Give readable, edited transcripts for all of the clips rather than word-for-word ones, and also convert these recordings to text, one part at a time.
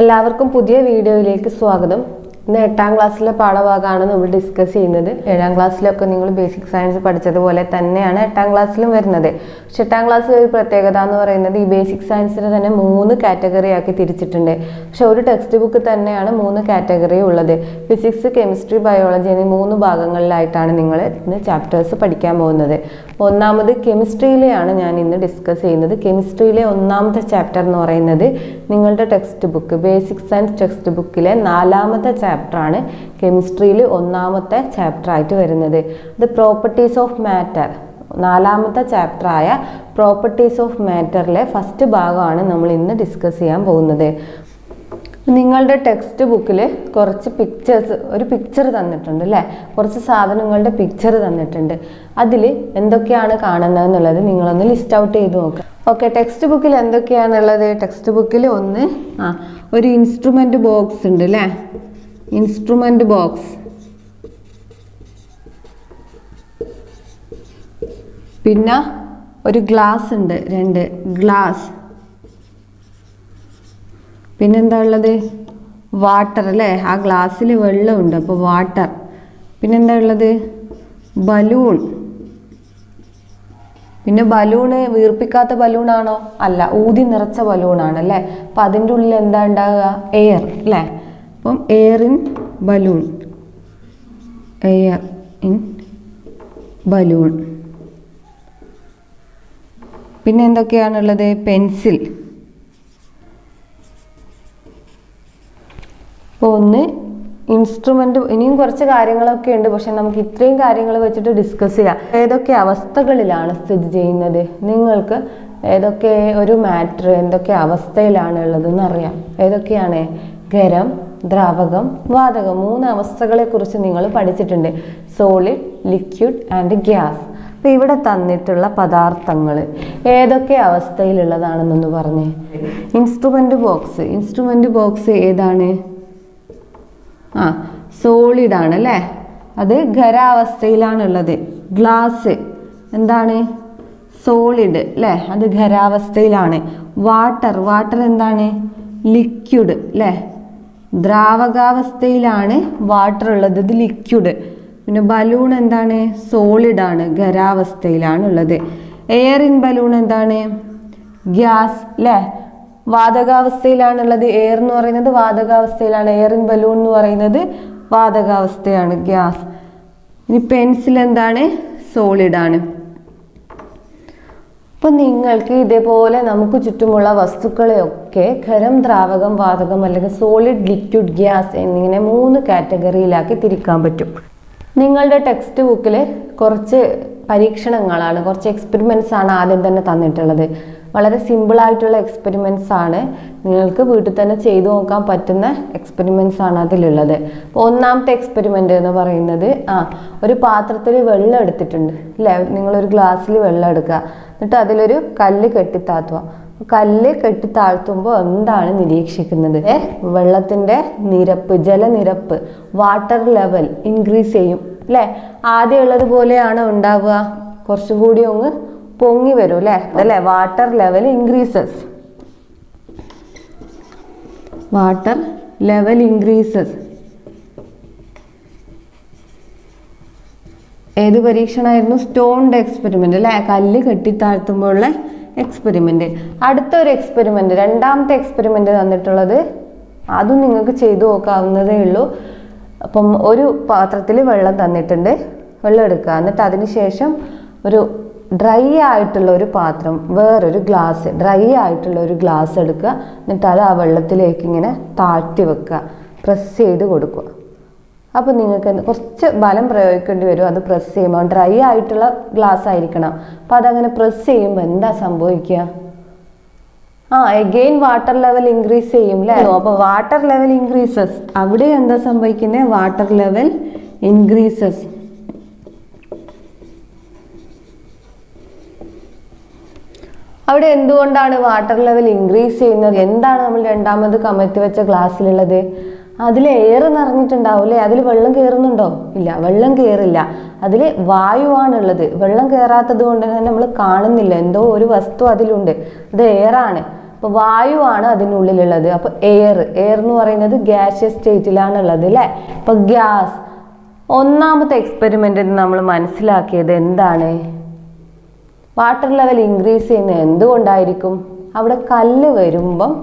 എല്ലാവർക്കും പുതിയ വീഡിയോയിലേക്ക് സ്വാഗതം. ഇന്ന് 8ാം ക്ലാസ്സിലെ പാഠഭാഗമാണ് നമ്മൾ ഡിസ്കസ് ചെയ്യുന്നത്. 7ാം ക്ലാസ്സിലൊക്കെ നിങ്ങൾ ബേസിക് സയൻസ് പഠിച്ചതുപോലെ തന്നെയാണ് 8ാം ക്ലാസ്സിലും വരുന്നത്. പക്ഷെ 8ാം ക്ലാസ്സിൽ ഒരു പ്രത്യേകത എന്ന് പറയുന്നത് ഈ ബേസിക് സയൻസിന് തന്നെ 3 കാറ്റഗറി ആക്കി തിരിച്ചിട്ടുണ്ട്. പക്ഷെ ഒരു ടെക്സ്റ്റ് ബുക്ക് തന്നെയാണ് 3 കാറ്റഗറി ഉള്ളത്. ഫിസിക്സ്, കെമിസ്ട്രി, ബയോളജി എന്നീ 3 ഭാഗങ്ങളിലായിട്ടാണ് നിങ്ങൾ ഇന്ന് ചാപ്റ്റേഴ്സ് പഠിക്കാൻ പോകുന്നത്. ഒന്നാമത് കെമിസ്ട്രിയിലെയാണ് ഞാൻ ഇന്ന് ഡിസ്കസ് ചെയ്യുന്നത്. കെമിസ്ട്രിയിലെ ഒന്നാമത്തെ ചാപ്റ്റർ എന്ന് പറയുന്നത് നിങ്ങളുടെ text book basic science text ബുക്കിലെ 4ാമത്തെ ചാപ്റ്ററാണ് കെമിസ്ട്രിയിൽ ഒന്നാമത്തെ ചാപ്റ്റർ ആയിട്ട് വരുന്നത്. അത് പ്രോപ്പർട്ടീസ് ഓഫ് മാറ്റർ, 4ാമത്തെ ചാപ്റ്ററായ പ്രോപ്പർട്ടീസ് ഓഫ് മാറ്ററിലെ ഫസ്റ്റ് ഭാഗമാണ് നമ്മൾ ഇന്ന് ഡിസ്കസ് ചെയ്യാൻ പോകുന്നത്. നിങ്ങളുടെ ടെക്സ്റ്റ് ബുക്കിൽ കുറച്ച് പിക്ചേഴ്സ്, ഒരു പിക്ചർ തന്നിട്ടുണ്ട് അല്ലേ, കുറച്ച് സാധനങ്ങളുടെ പിക്ചർ തന്നിട്ടുണ്ട്. അതിൽ എന്തൊക്കെയാണ് കാണുന്നത് എന്നുള്ളത് നിങ്ങളൊന്ന് ലിസ്റ്റ് ഔട്ട് ചെയ്ത് നോക്കുക. ഓക്കെ, ടെക്സ്റ്റ് ബുക്കിൽ എന്തൊക്കെയാണുള്ളത്? ടെക്സ്റ്റ് ബുക്കിൽ ഒരു ഇൻസ്ട്രുമെന്റ് ബോക്സ് ഉണ്ട് അല്ലേ, ഇൻസ്ട്രുമെന്റ് ബോക്സ്. പിന്നെ ഒരു ഗ്ലാസ് ഉണ്ട്, 2 ഗ്ലാസ്. പിന്നെന്താ ഉള്ളത്? വാട്ടർ അല്ലേ, ആ ഗ്ലാസ്സിൽ വെള്ളമുണ്ട്, അപ്പോൾ വാട്ടർ. പിന്നെന്താ ഉള്ളത്? ബലൂൺ. പിന്നെ ബലൂണ് വീർപ്പിക്കാത്ത ബലൂണാണോ? അല്ല, ഊതി നിറച്ച ബലൂണാണ് അല്ലേ. അപ്പം അതിൻ്റെ ഉള്ളിൽ എന്താ ഉണ്ടാവുക? എയർ അല്ലേ. അപ്പം air in balloon, air in balloon. പിന്നെ എന്തൊക്കെയാണുള്ളത്? പെൻസിൽ. അപ്പോൾ ഒന്ന് ഇൻസ്ട്രുമെന്റ്. ഇനിയും കുറച്ച് കാര്യങ്ങളൊക്കെ ഉണ്ട്, പക്ഷെ നമുക്ക് ഇത്രയും കാര്യങ്ങൾ വെച്ചിട്ട് ഡിസ്കസ് ചെയ്യാം. ഏതൊക്കെ അവസ്ഥകളിലാണ് സ്ഥിതി ചെയ്യുന്നത്, നിങ്ങൾക്ക് ഏതൊക്കെ ഒരു മാറ്റർ എന്തൊക്കെ അവസ്ഥയിലാണ് ഉള്ളതെന്ന് അറിയാം. ഏതൊക്കെയാണ്? ഖരം, ദ്രാവകം, വാതകം. 3 അവസ്ഥകളെ കുറിച്ച് നിങ്ങൾ പഠിച്ചിട്ടുണ്ട്. Solid, liquid and gas. അപ്പം ഇവിടെ തന്നിട്ടുള്ള പദാർത്ഥങ്ങൾ ഏതൊക്കെ അവസ്ഥയിലുള്ളതാണെന്നൊന്ന് പറഞ്ഞേ. ഇൻസ്ട്രുമെന്റ് ബോക്സ് ഏതാണ്? സോളിഡ് ആണ് അല്ലേ, അത് ഖരാവസ്ഥയിലാണുള്ളത്. ഗ്ലാസ് എന്താണ്? സോളിഡ് അല്ലേ, അത് ഖരാവസ്ഥയിലാണ്. വാട്ടർ എന്താണ്? ലിക്വിഡ് അല്ലേ, ദ്രാവകാവസ്ഥയിലാണ് വാട്ടർ ഉള്ളത്, ഇത് ലിക്വിഡ്. പിന്നെ ബലൂൺ എന്താണ്? സോളിഡ് ആണ്, ഖരാവസ്ഥയിലാണ് ഉള്ളത്. എയർ ഇൻ ബലൂൺ എന്താണ്? ഗ്യാസ് അല്ലേ, വാതകാവസ്ഥയിലാണുള്ളത്. എയർ എന്ന് പറയുന്നത് വാതകാവസ്ഥയിലാണ്, എയർ ഇൻ ബലൂൺ എന്ന് പറയുന്നത് വാതകാവസ്ഥയാണ്, ഗ്യാസ്. ഇനി പെൻസിൽ എന്താണ്? സോളിഡ് ആണ്. അപ്പൊ നിങ്ങൾക്ക് ഇതേപോലെ നമുക്ക് ചുറ്റുമുള്ള വസ്തുക്കളെയൊക്കെ ഖരം, ദ്രാവകം, വാതകം അല്ലെങ്കിൽ സോളിഡ്, ലിക്വിഡ്, ഗ്യാസ് എന്നിങ്ങനെ 3 കാറ്റഗറിയിലാക്കി തിരിക്കാൻ പറ്റും. നിങ്ങളുടെ ടെക്സ്റ്റ് ബുക്കിൽ കുറച്ച് പരീക്ഷണങ്ങളാണ്, കുറച്ച് എക്സ്പെരിമെന്റ്സ് ആണ് ആദ്യം തന്നെ തന്നിട്ടുള്ളത്. വളരെ സിമ്പിളായിട്ടുള്ള എക്സ്പെരിമെന്റ്സ് ആണ്, നിങ്ങൾക്ക് വീട്ടിൽ തന്നെ ചെയ്തു നോക്കാൻ പറ്റുന്ന എക്സ്പെരിമെന്റ്സ് ആണ് അതിലുള്ളത്. അപ്പോൾ ഒന്നാമത്തെ എക്സ്പെരിമെന്റ് എന്ന് പറയുന്നത് ഒരു പാത്രത്തിൽ വെള്ളം എടുത്തിട്ടുണ്ട് അല്ലേ. നിങ്ങളൊരു ഗ്ലാസ്സിൽ വെള്ളം എടുക്കുക, എന്നിട്ട് അതിലൊരു കല്ല് കെട്ടിത്താത്തുക. കല്ല് കെട്ടിത്താഴ്ത്തുമ്പോൾ എന്താണ് നിരീക്ഷിക്കുന്നത്? വെള്ളത്തിന്റെ നിരപ്പ്, ജലനിരപ്പ്, വാട്ടർ ലെവൽ ഇൻക്രീസ് ചെയ്യും അല്ലേ. ആദ്യം ഉള്ളതുപോലെയാണ് ഉണ്ടാവുക, കുറച്ചുകൂടി ഒന്ന് പൊങ്ങി വരും അല്ലേ, അതല്ലേ. Water level increases, water level increases. ഏത് പരീക്ഷണമായിരുന്നു? സ്റ്റോണിന്റെ എക്സ്പെരിമെന്റ് അല്ലേ, കല്ല് കെട്ടിത്താഴ്ത്തുമ്പോഴുള്ള എക്സ്പെരിമെന്റ്. അടുത്തൊരു എക്സ്പെരിമെന്റ്, 2ാമത്തെ എക്സ്പെരിമെന്റ് തന്നിട്ടുള്ളത്, അതും നിങ്ങൾക്ക് ചെയ്തു നോക്കാവുന്നതേ ഉള്ളൂ. അപ്പം ഒരു പാത്രത്തിൽ വെള്ളം തന്നിട്ടുണ്ട്, വെള്ളം എടുക്കുക, എന്നിട്ട് അതിന് ശേഷം ഒരു ഡ്രൈ ആയിട്ടുള്ള ഒരു പാത്രം, വേറൊരു ഗ്ലാസ്, ഡ്രൈ ആയിട്ടുള്ള ഒരു ഗ്ലാസ് എടുക്കുക, എന്നിട്ട് അത് ആ വെള്ളത്തിലേക്ക് ഇങ്ങനെ താഴ്ത്തി വെക്കുക, പ്രസ് ചെയ്ത് കൊടുക്കുക. അപ്പോൾ നിങ്ങൾക്ക് കുറച്ച് ബലം പ്രയോഗിക്കേണ്ടി വരും അത് പ്രസ് ചെയ്യുമ്പോൾ. ഡ്രൈ ആയിട്ടുള്ള ഗ്ലാസ് ആയിരിക്കണം. അപ്പം അതങ്ങനെ പ്രസ് ചെയ്യുമ്പോൾ എന്താ സംഭവിക്കുക? എഗെയിൻ വാട്ടർ ലെവൽ ഇൻക്രീസ് ചെയ്യും അല്ലേ. അപ്പോൾ വാട്ടർ ലെവൽ ഇൻക്രീസസ്, അവിടെ എന്താ സംഭവിക്കുന്നത്? Water level increases. അവിടെ എന്തുകൊണ്ടാണ് വാട്ടർ ലെവൽ ഇൻക്രീസ് ചെയ്യുന്നത്? എന്താണ് നമ്മൾ 2ാമത് കമഴ്ത്തി വെച്ച ഗ്ലാസ്സിലുള്ളത്? അതിൽ എയർ നിറഞ്ഞിട്ടുണ്ടാവും അല്ലേ. അതിൽ വെള്ളം കയറുന്നുണ്ടോ? ഇല്ല, വെള്ളം കയറില്ല. അതിൽ വായുവാണുള്ളത്. വെള്ളം കയറാത്തത് കൊണ്ട് തന്നെ നമ്മൾ കാണുന്നില്ല, എന്തോ ഒരു വസ്തു അതിലുണ്ട്, അത് എയറാണ്. അപ്പോൾ വായുവാണ് അതിനുള്ളിലുള്ളത്. അപ്പോൾ എയർ എന്ന് പറയുന്നത് ഗ്യാഷ്യസ് സ്റ്റേറ്റിലാണ് ഉള്ളത് അല്ലേ. അപ്പോൾ ഗ്യാസ്. ഒന്നാമത്തെ എക്സ്പെരിമെന്റിൽ നമ്മൾ മനസ്സിലാക്കിയത് എന്താണ്? വാട്ടർ ലെവൽ ഇൻക്രീസ് ചെയ്യുന്നത് എന്തുകൊണ്ടായിരിക്കും? അവിടെ കല്ല് വരുമ്പം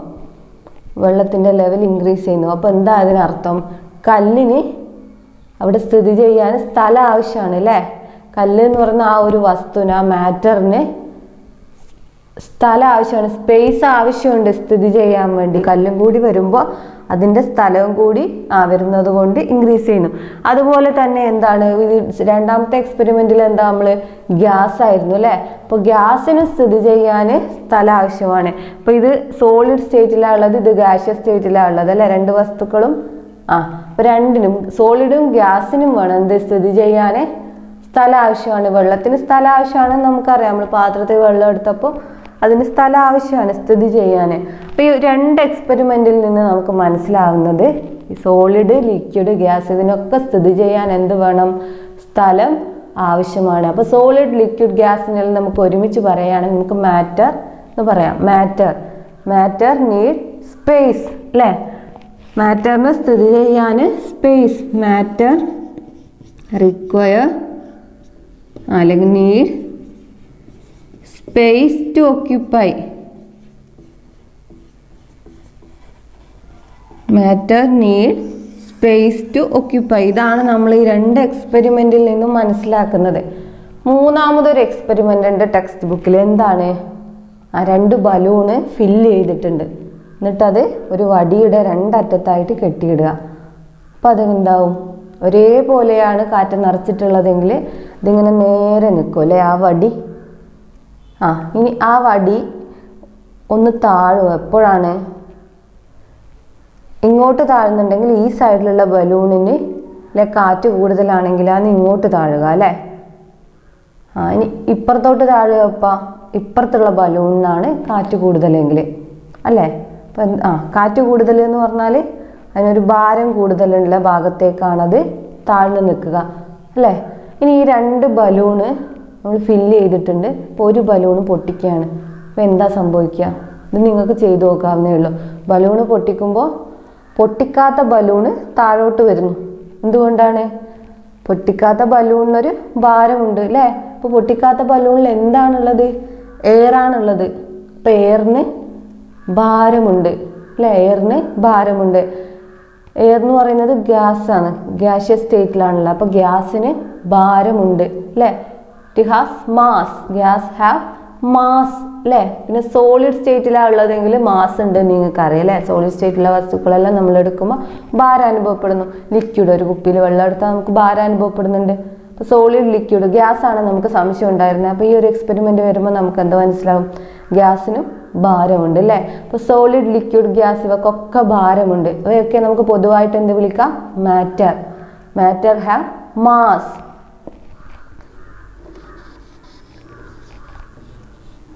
വെള്ളത്തിൻ്റെ ലെവൽ ഇൻക്രീസ് ചെയ്യുന്നു. അപ്പോൾ എന്താ അതിനർത്ഥം? കല്ലിന് അവിടെ സ്ഥിതി ചെയ്യാൻ സ്ഥലം ആവശ്യമാണ് അല്ലേ. കല്ല് എന്ന് പറയുന്ന ആ ഒരു വസ്തുവിന്, ആ മാറ്ററിന് സ്ഥലം ആവശ്യമാണ്, സ്പേസ് ആവശ്യമുണ്ട് സ്ഥിതി ചെയ്യാൻ വേണ്ടി. കല്ലും കൂടി വരുമ്പോൾ അതിൻ്റെ സ്ഥലവും കൂടി വരുന്നത് കൊണ്ട് ഇൻക്രീസ് ചെയ്യുന്നു. അതുപോലെ തന്നെ എന്താണ് രണ്ടാമത്തെ എക്സ്പെരിമെന്റിൽ എന്താ നമ്മൾ ഗ്യാസ് ആയിരുന്നു അല്ലേ. അപ്പോൾ ഗ്യാസിന് സ്ഥിതി ചെയ്യാൻ സ്ഥലം ആവശ്യമാണ്. അപ്പോൾ ഇത് സോളിഡ് സ്റ്റേറ്റിലാണ് ഉള്ളത്, ഇത് ഗാഷ്യസ് സ്റ്റേറ്റിലാണ് ഉള്ളത് അല്ലേ. രണ്ട് വസ്തുക്കളും അപ്പോൾ രണ്ടിനും സോളിഡും ഗ്യാസിനും വേണം എന്ത് സ്ഥിതി ചെയ്യാൻ സ്ഥലം ആവശ്യമാണ്. വെള്ളത്തിന് സ്ഥലം ആവശ്യമാണെന്ന് നമുക്കറിയാം. നമ്മൾ പാത്രത്തിൽ വെള്ളം എടുത്തപ്പോൾ അതിന് സ്ഥലം ആവശ്യമാണ് സ്ഥിതി ചെയ്യാൻ. അപ്പോൾ ഈ രണ്ട് എക്സ്പെരിമെന്റിൽ നിന്ന് നമുക്ക് മനസ്സിലാവുന്നത് സോളിഡ്, ലിക്വിഡ്, ഗ്യാസ് ഇതിനൊക്കെ സ്ഥിതി ചെയ്യാൻ എന്ത് വേണം? സ്ഥലം ആവശ്യമാണ്. അപ്പോൾ സോളിഡ്, ലിക്വിഡ്, ഗ്യാസിനെല്ലാം നമുക്ക് ഒരുമിച്ച് പറയുകയാണെങ്കിൽ നമുക്ക് മാറ്റർ എന്ന് പറയാം. മാറ്റർ നീഡ് സ്പേസ് അല്ലേ. മാറ്ററിന് സ്ഥിതി ചെയ്യാൻ സ്പേസ്. മാറ്റർ റിക്വയർ അല്ലെങ്കിൽ need space to occupy. Matter need space to occupy. ഇതാണ് നമ്മൾ ഈ രണ്ട് എക്സ്പെരിമെന്റിൽ നിന്നും മനസ്സിലാക്കുന്നത്. മൂന്നാമതൊരു എക്സ്പെരിമെന്റ് ഉണ്ട് ടെക്സ്റ്റ് ബുക്കിൽ. എന്താണ്? രണ്ട് ബലൂണ് ഫില്ല് ചെയ്തിട്ടുണ്ട്, എന്നിട്ടത് ഒരു വടിയുടെ രണ്ടറ്റത്തായിട്ട് കെട്ടിയിടുക. അപ്പം അതെന്താവും? ഒരേപോലെയാണ് കാറ്റ് നിറച്ചിട്ടുള്ളതെങ്കിൽ ഇതിങ്ങനെ നേരെ നിൽക്കും അല്ലേ ആ വടി. ഇനി ആ വടി ഒന്ന് താഴും. എപ്പോഴാണ്? ഇങ്ങോട്ട് താഴുന്നുണ്ടെങ്കിൽ ഈ സൈഡിലുള്ള ബലൂണിന് അല്ലെ കാറ്റ് കൂടുതലാണെങ്കിലാണ് ഇങ്ങോട്ട് താഴുക അല്ലേ. ഇനി ഇപ്പുറത്തോട്ട് താഴുകപ്പ ഇപ്പുറത്തുള്ള ബലൂണിനാണ് കാറ്റ് കൂടുതലെങ്കിൽ അല്ലേ. അപ്പം കാറ്റ് കൂടുതൽ എന്ന് പറഞ്ഞാൽ അതിനൊരു ഭാരം കൂടുതലുള്ള ഭാഗത്തേക്കാണത് താഴ്ന്നു നിൽക്കുക അല്ലേ. ഇനി ഈ രണ്ട് ബലൂണ് നമ്മൾ ഫില്ല് ചെയ്തിട്ടുണ്ട്. ഇപ്പോൾ ഒരു ബലൂണ് പൊട്ടിക്കുകയാണ്. അപ്പോൾ എന്താ സംഭവിക്കുക? ഇത് നിങ്ങൾക്ക് ചെയ്തു നോക്കാവുന്നേ ഉള്ളൂ. ബലൂണ് പൊട്ടിക്കുമ്പോൾ പൊട്ടിക്കാത്ത ബലൂണ് താഴോട്ട് വരുന്നു. എന്തുകൊണ്ടാണ്? പൊട്ടിക്കാത്ത ബലൂണിനൊരു ഭാരമുണ്ട് അല്ലേ. അപ്പോൾ പൊട്ടിക്കാത്ത ബലൂണിൽ എന്താണുള്ളത്? എയറാണുള്ളത്. അപ്പോൾ എയറിന് ഭാരമുണ്ട് അല്ലേ. എയറിന് ഭാരമുണ്ട്. എയർ എന്ന് പറയുന്നത് ഗ്യാസ് ആണ്, ഗ്യാഷ്യസ് സ്റ്റേറ്റിലാണല്ലോ. അപ്പോൾ ഗ്യാസിന് ഭാരമുണ്ട് അല്ലേ. It has mass. Gas have mass അല്ലേ. പിന്നെ സോളിഡ് സ്റ്റേറ്റിലാണ് ഉള്ളതെങ്കിൽ മാസ് ഉണ്ട് നിങ്ങൾക്ക് അറിയാം അല്ലേ. സോളിഡ് സ്റ്റേറ്റിലുള്ള വസ്തുക്കളെല്ലാം നമ്മൾ എടുക്കുമ്പോൾ ഭാരം അനുഭവപ്പെടുന്നു. ലിക്വിഡ്, ഒരു കുപ്പിയിൽ വെള്ളം എടുത്താൽ നമുക്ക് ഭാരം അനുഭവപ്പെടുന്നുണ്ട്. അപ്പോൾ സോളിഡ്, ലിക്വിഡ്, ഗ്യാസ് ആണ് നമുക്ക് സംശയം ഉണ്ടായിരുന്നത്. അപ്പോൾ ഈ ഒരു എക്സ്പെരിമെന്റ് വരുമ്പോൾ നമുക്ക് എന്താ മനസ്സിലാവും? ഗ്യാസിനും ഭാരമുണ്ട് അല്ലേ. അപ്പോൾ സോളിഡ്, ലിക്വിഡ്, ഗ്യാസ് ഇവക്കൊക്കെ ഭാരമുണ്ട്. ഇവയൊക്കെ നമുക്ക് പൊതുവായിട്ട് എന്ത് വിളിക്കാം? Matter have mass.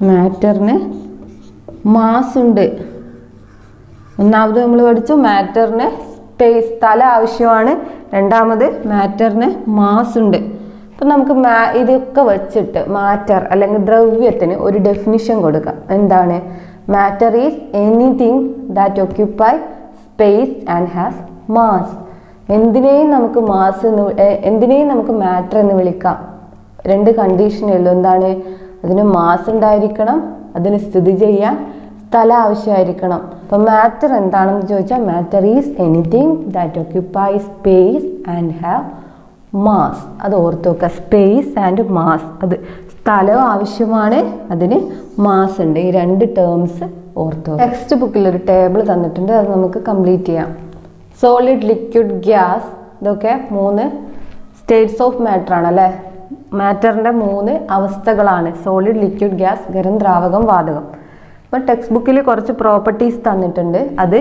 മാറ്ററിന് മാസ് ഉണ്ട്. ഒന്നാമത് നമ്മൾ പഠിച്ചു മാറ്ററിന് സ്പേസ്, സ്ഥലം ആവശ്യമാണ്. രണ്ടാമത് മാറ്ററിന് മാസ് ഉണ്ട്. അപ്പം നമുക്ക് ഇതൊക്കെ വെച്ചിട്ട് മാറ്റർ അല്ലെങ്കിൽ ദ്രവ്യത്തിന് ഒരു ഡെഫിനിഷൻ കൊടുക്കാം. എന്താണ്? Matter is anything that occupy space and has mass. എന്തിനേയും നമുക്ക് എന്തിനേയും നമുക്ക് മാറ്റർ എന്ന് വിളിക്കാം. രണ്ട് കണ്ടീഷനേ ഉള്ളൂ. എന്താണ്? അതിന് മാസ് ഉണ്ടായിരിക്കണം, അതിന് സ്ഥിതി ചെയ്യാൻ സ്ഥലം ആവശ്യമായിരിക്കണം. അപ്പം മാറ്റർ എന്താണെന്ന് ചോദിച്ചാൽ matter is anything that occupy space and have mass. അത് ഓർത്ത് വെക്കുക. Space and mass. അത് സ്ഥലവും ആവശ്യമാണ്, അതിന് മാസ് ഉണ്ട്. ഈ രണ്ട് ടേംസ് ഓർത്ത് വെക്കുക. ടെക്സ്റ്റ് ബുക്കിൽ ഒരു ടേബിൾ തന്നിട്ടുണ്ട്, അത് നമുക്ക് കംപ്ലീറ്റ് ചെയ്യാം. സോളിഡ്, ലിക്വിഡ്, ഗ്യാസ്, ഇതൊക്കെ 3 സ്റ്റേറ്റ്സ് ഓഫ് മാറ്റർ ആണ് അല്ലേ. മാറ്ററിൻ്റെ 3 അവസ്ഥകളാണ്: സോളിഡ്, ലിക്വിഡ്, ഗ്യാസ്, ഖരം, ദ്രാവകം, വാതകം. അപ്പോൾ ടെക്സ്റ്റ് ബുക്കിൽ കുറച്ച് പ്രോപ്പർട്ടീസ് തന്നിട്ടുണ്ട്. അത്